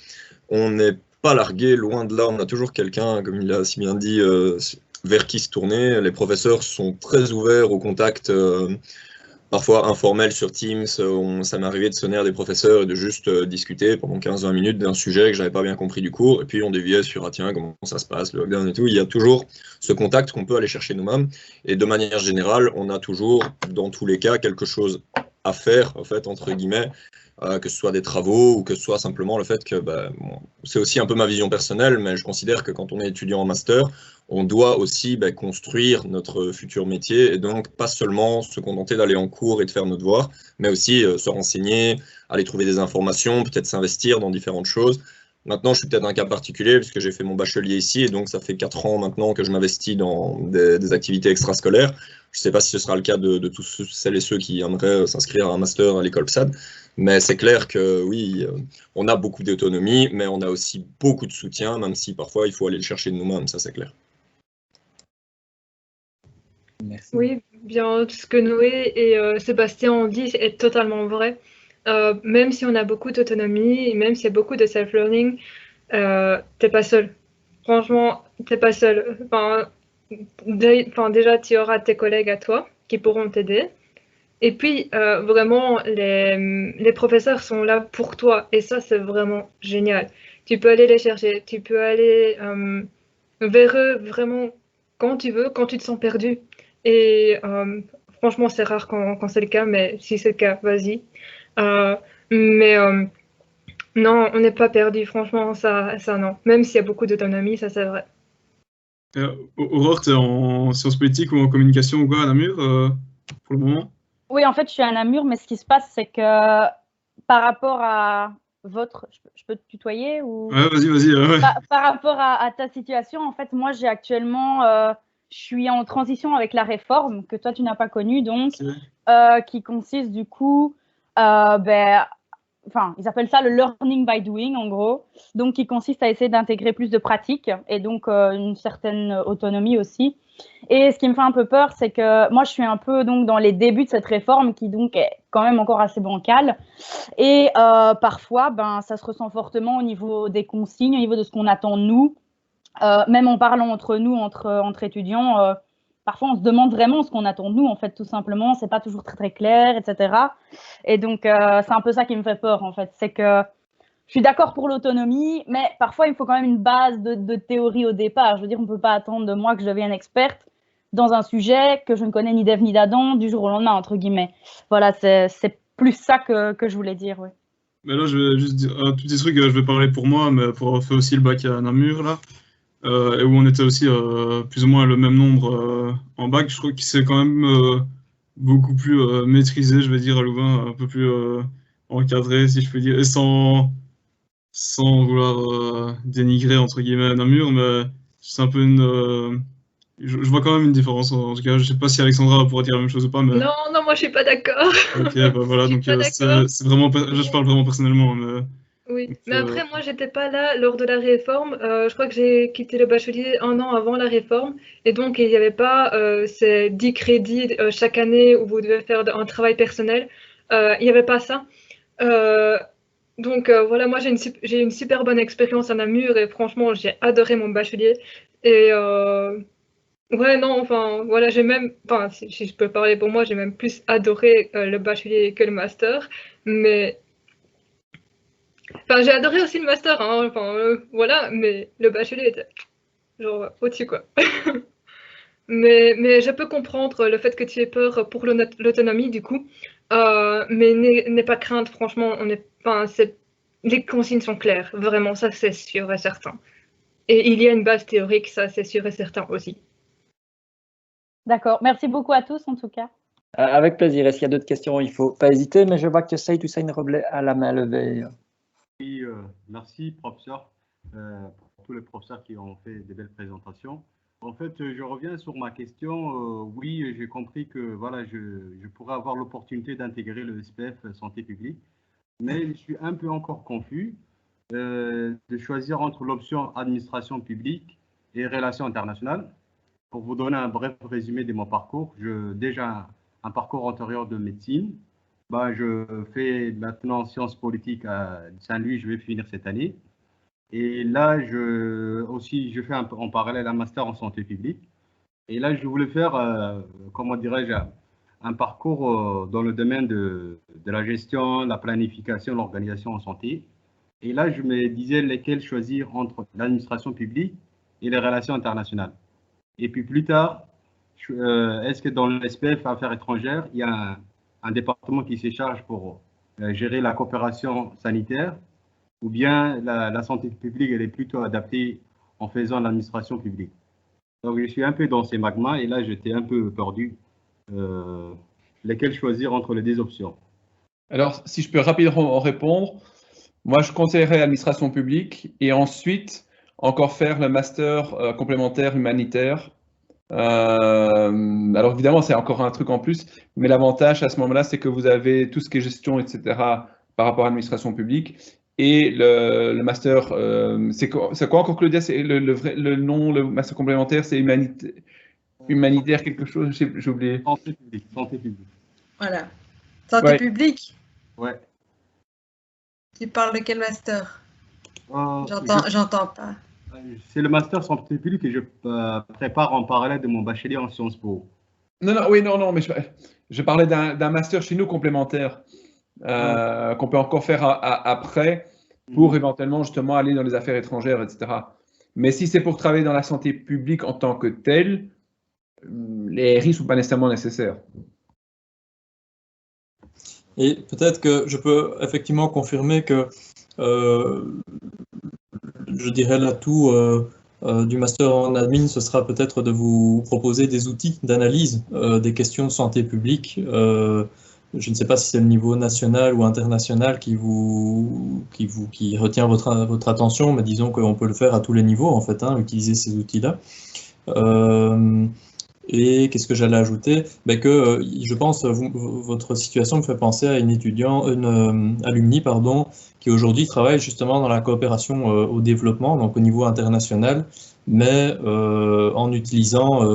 on n'est pas largué, loin de là. On a toujours quelqu'un, comme il a si bien dit, vers qui se tourner. Les professeurs sont très ouverts au contact, parfois informel sur Teams. Ça m'est arrivé de sonner à des professeurs et de juste discuter pendant 15-20 minutes d'un sujet que j'avais pas bien compris du cours. Et puis on déviait sur, ah tiens, comment ça se passe, le lockdown et tout. Il y a toujours ce contact qu'on peut aller chercher nous-mêmes. Et de manière générale, on a toujours, dans tous les cas, quelque chose à faire, en fait, entre guillemets, que ce soit des travaux ou que ce soit simplement le fait que, bon, c'est aussi un peu ma vision personnelle, mais je considère que quand on est étudiant en master, on doit aussi construire notre futur métier et donc pas seulement se contenter d'aller en cours et de faire nos devoirs, mais aussi se renseigner, aller trouver des informations, peut-être s'investir dans différentes choses. Maintenant, je suis peut-être un cas particulier puisque j'ai fait mon bachelier ici et donc ça fait 4 ans maintenant que je m'investis dans des activités extrascolaires. Je ne sais pas si ce sera le cas de tous celles et ceux qui aimeraient s'inscrire à un master à l'école PSAD, mais c'est clair que oui, on a beaucoup d'autonomie, mais on a aussi beaucoup de soutien, même si parfois il faut aller le chercher de nous-mêmes, ça c'est clair. Merci. Oui, bien, ce que Noé et Sébastien ont dit est totalement vrai. Même si on a beaucoup d'autonomie, même s'il y a beaucoup de self-learning, t'es pas seul. Franchement, t'es pas seul. Déjà, tu auras tes collègues à toi qui pourront t'aider. Et puis, vraiment, les professeurs sont là pour toi. Et ça, c'est vraiment génial. Tu peux aller les chercher. Tu peux aller vers eux vraiment quand tu veux, quand tu te sens perdu. Et franchement, c'est rare quand c'est le cas, mais si c'est le cas, vas-y. Mais non, on n'est pas perdu, franchement, ça non. Même s'il y a beaucoup d'autonomie, ça c'est vrai. Aurore, tu es en sciences politiques ou en communication ou quoi à Namur pour le moment? Oui, en fait, je suis à Namur, mais ce qui se passe, c'est que par rapport à votre... Je peux te tutoyer ou... Ouais, vas-y. Ouais. Par rapport à ta situation, en fait, moi, j'ai actuellement... je suis en transition avec la réforme que toi, tu n'as pas connue, donc, qui consiste du coup... enfin, ils appellent ça le learning by doing, en gros. Donc, qui consiste à essayer d'intégrer plus de pratiques et donc une certaine autonomie aussi. Et ce qui me fait un peu peur, c'est que moi, je suis un peu donc dans les débuts de cette réforme qui donc est quand même encore assez bancale. Et parfois, ça se ressent fortement au niveau des consignes, au niveau de ce qu'on attend de nous. Même en parlant entre nous, entre étudiants, parfois on se demande vraiment ce qu'on attend de nous, en fait, tout simplement. C'est pas toujours très, très clair, etc. Et donc, c'est un peu ça qui me fait peur, en fait. C'est que je suis d'accord pour l'autonomie, mais parfois, il faut quand même une base de théorie au départ. Je veux dire, on ne peut pas attendre de moi que je devienne experte dans un sujet que je ne connais ni d'Ève ni d'Adam du jour au lendemain, entre guillemets. Voilà, c'est plus ça que je voulais dire, oui. Mais là, je vais juste dire un tout petit truc, je vais parler pour moi, mais pour avoir fait aussi le bac à Namur, là, et où on était aussi plus ou moins le même nombre en bac, je trouve que c'est quand même beaucoup plus maîtrisé, je vais dire, à Louvain, un peu plus encadré, si je peux dire, et sans vouloir dénigrer, entre guillemets, Namur, mais c'est un peu une... je vois quand même une différence, en tout cas. Je sais pas si Alexandra pourra dire la même chose ou pas, mais... Non, moi je suis pas d'accord. Ok, voilà, donc c'est vraiment... Je parle vraiment personnellement, mais... Oui, mais après, moi, j'étais pas là lors de la réforme. Je crois que j'ai quitté le bachelier 1 an avant la réforme. Et donc, il n'y avait pas ces 10 crédits chaque année où vous devez faire un travail personnel. Il n'y avait pas ça. Donc, voilà, moi, j'ai une super bonne expérience à Namur et franchement, j'ai adoré mon bachelier. Et ouais, non, enfin, voilà, si je peux parler pour moi, j'ai même plus adoré le bachelier que le master. Mais... Enfin, j'ai adoré aussi le master, hein, voilà, mais le bachelier était genre au-dessus, quoi. mais je peux comprendre le fait que tu aies peur pour l'autonomie, du coup, mais n'aie pas crainte, franchement, les consignes sont claires, vraiment, ça c'est sûr et certain. Et il y a une base théorique, ça c'est sûr et certain aussi. D'accord, merci beaucoup à tous en tout cas. Avec plaisir, est-ce qu'il y a d'autres questions? Il ne faut pas hésiter, mais je vois que Saïd Hussein Roblé a la main levée. Oui, merci professeur, pour tous les professeurs qui ont fait des belles présentations. En fait, je reviens sur ma question. Oui, j'ai compris que voilà, je pourrais avoir l'opportunité d'intégrer le SPF Santé publique, mais je suis un peu encore confus de choisir entre l'option administration publique et relations internationales. Pour vous donner un bref résumé de mon parcours, j'ai déjà un parcours antérieur de médecine. Je fais maintenant sciences politiques à Saint-Louis, je vais finir cette année. Et là, je fais en parallèle un master en santé publique. Et là, je voulais faire, comment dirais-je, un parcours dans le domaine de la gestion, la planification, l'organisation en santé. Et là, je me disais lesquels choisir entre l'administration publique et les relations internationales. Et puis plus tard, est-ce que dans le SPF Affaires étrangères, il y a un département qui se charge pour gérer la coopération sanitaire, ou bien la santé publique, elle est plutôt adaptée en faisant l'administration publique. Donc, je suis un peu dans ces magmas et là, j'étais un peu perdu. Lesquels choisir entre les deux options? Alors, si je peux rapidement répondre, moi, je conseillerais l'administration publique et ensuite encore faire le master complémentaire humanitaire. Alors évidemment, c'est encore un truc en plus, mais l'avantage à ce moment-là, c'est que vous avez tout ce qui est gestion, etc. par rapport à l'administration publique. Et le master, c'est quoi encore, Claudia? C'est le nom, le master complémentaire, c'est humanitaire quelque chose, j'ai oublié. Santé publique, santé publique. Voilà. Santé publique? Ouais. Tu parles de quel master? J'entends pas. C'est le master santé publique que je prépare en parallèle de mon bachelier en Sciences Po. Non, mais je parlais d'un master chez nous complémentaire qu'on peut encore faire après pour éventuellement justement aller dans les affaires étrangères, etc. Mais si c'est pour travailler dans la santé publique en tant que telle, les RI ne sont pas nécessairement nécessaires. Et peut-être que je peux effectivement confirmer que je dirais l'atout du master en admin, ce sera peut-être de vous proposer des outils d'analyse des questions de santé publique. Je ne sais pas si c'est le niveau national ou international qui retient votre attention, mais disons qu'on peut le faire à tous les niveaux, en fait, hein, utiliser ces outils-là. Et qu'est-ce que j'allais ajouter? Que je pense votre situation me fait penser à une alumni, pardon, qui aujourd'hui travaille justement dans la coopération au développement, donc au niveau international, mais en utilisant,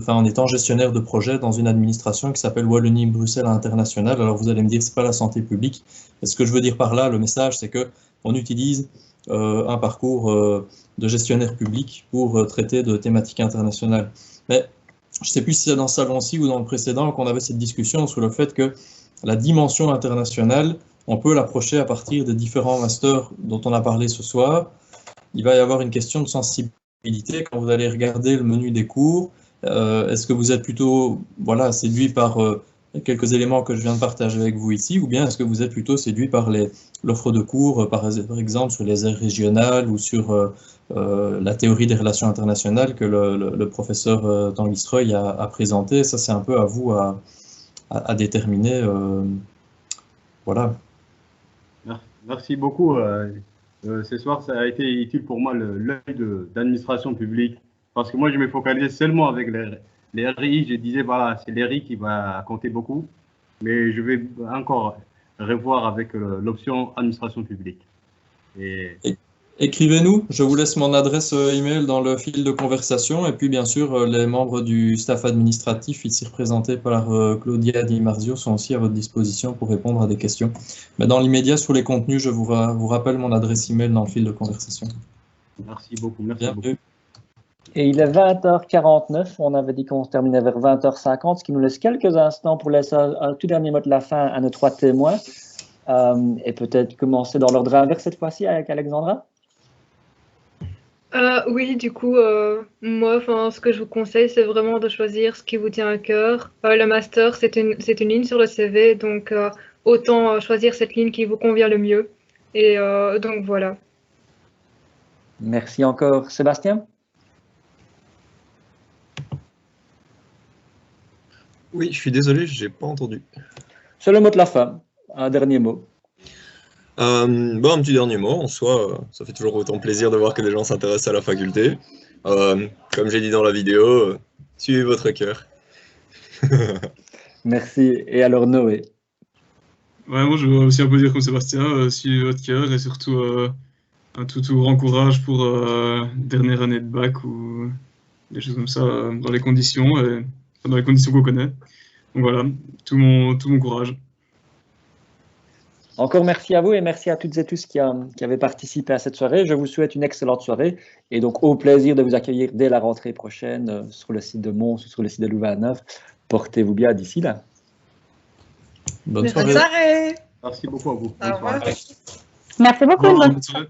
en étant gestionnaire de projet dans une administration qui s'appelle Wallonie-Bruxelles International. Alors vous allez me dire, c'est pas la santé publique. Et ce que je veux dire par là, le message, c'est que on utilise un parcours de gestionnaire public pour traiter de thématiques internationales. Mais je ne sais plus si c'est dans ce salon-ci ou dans le précédent qu'on avait cette discussion sur le fait que la dimension internationale, on peut l'approcher à partir des différents masters dont on a parlé ce soir. Il va y avoir une question de sensibilité quand vous allez regarder le menu des cours. Est-ce que vous êtes plutôt séduit par quelques éléments que je viens de partager avec vous ici, ou bien est-ce que vous êtes plutôt séduit par l'offre de cours, par exemple sur les aires régionales ou sur la théorie des relations internationales que le professeur Tanguy Streuil a présenté? Ça, c'est un peu à vous à déterminer. Voilà. Merci beaucoup. Ce soir, ça a été utile pour moi l'œil d'administration publique, parce que moi, je me focalisais seulement avec les RI. Je disais, voilà, c'est les RI qui va compter beaucoup, mais je vais encore revoir avec l'option administration publique. Écrivez-nous, je vous laisse mon adresse email dans le fil de conversation, et puis bien sûr les membres du staff administratif ici représentés par Claudia Di Marzio sont aussi à votre disposition pour répondre à des questions. Mais dans l'immédiat, sur les contenus, je vous rappelle mon adresse email dans le fil de conversation. Merci beaucoup. Merci beaucoup. Et il est 20h49, on avait dit qu'on se terminait vers 20h50, ce qui nous laisse quelques instants pour laisser un tout dernier mot de la fin à nos 3 témoins. Et peut-être commencer dans l'ordre inverse cette fois-ci avec Alexandra. Oui, du coup, moi, ce que je vous conseille, c'est vraiment de choisir ce qui vous tient à cœur. Le master, c'est une ligne sur le CV, donc autant choisir cette ligne qui vous convient le mieux. Et donc voilà. Merci encore. Sébastien? Oui, je suis désolé, je n'ai pas entendu. C'est le mot de la fin. Un dernier mot. Un petit dernier mot, en soi, ça fait toujours autant plaisir de voir que des gens s'intéressent à la faculté. Comme j'ai dit dans la vidéo, suivez votre cœur. Merci. Et alors Noé? Ouais, moi je veux aussi un peu dire comme Sébastien, suivez votre cœur et surtout un tout grand courage pour dernière année de bac ou des choses comme ça dans les conditions qu'on connaît. Donc voilà, tout mon courage. Encore merci à vous et merci à toutes et tous qui avaient participé à cette soirée. Je vous souhaite une excellente soirée et donc au plaisir de vous accueillir dès la rentrée prochaine sur le site de Mons ou sur le site de Louvain-Neuve. Portez-vous bien d'ici là. Bonne soirée. Bonne soirée. Merci beaucoup à vous. Au revoir. Merci beaucoup. Bonne soirée.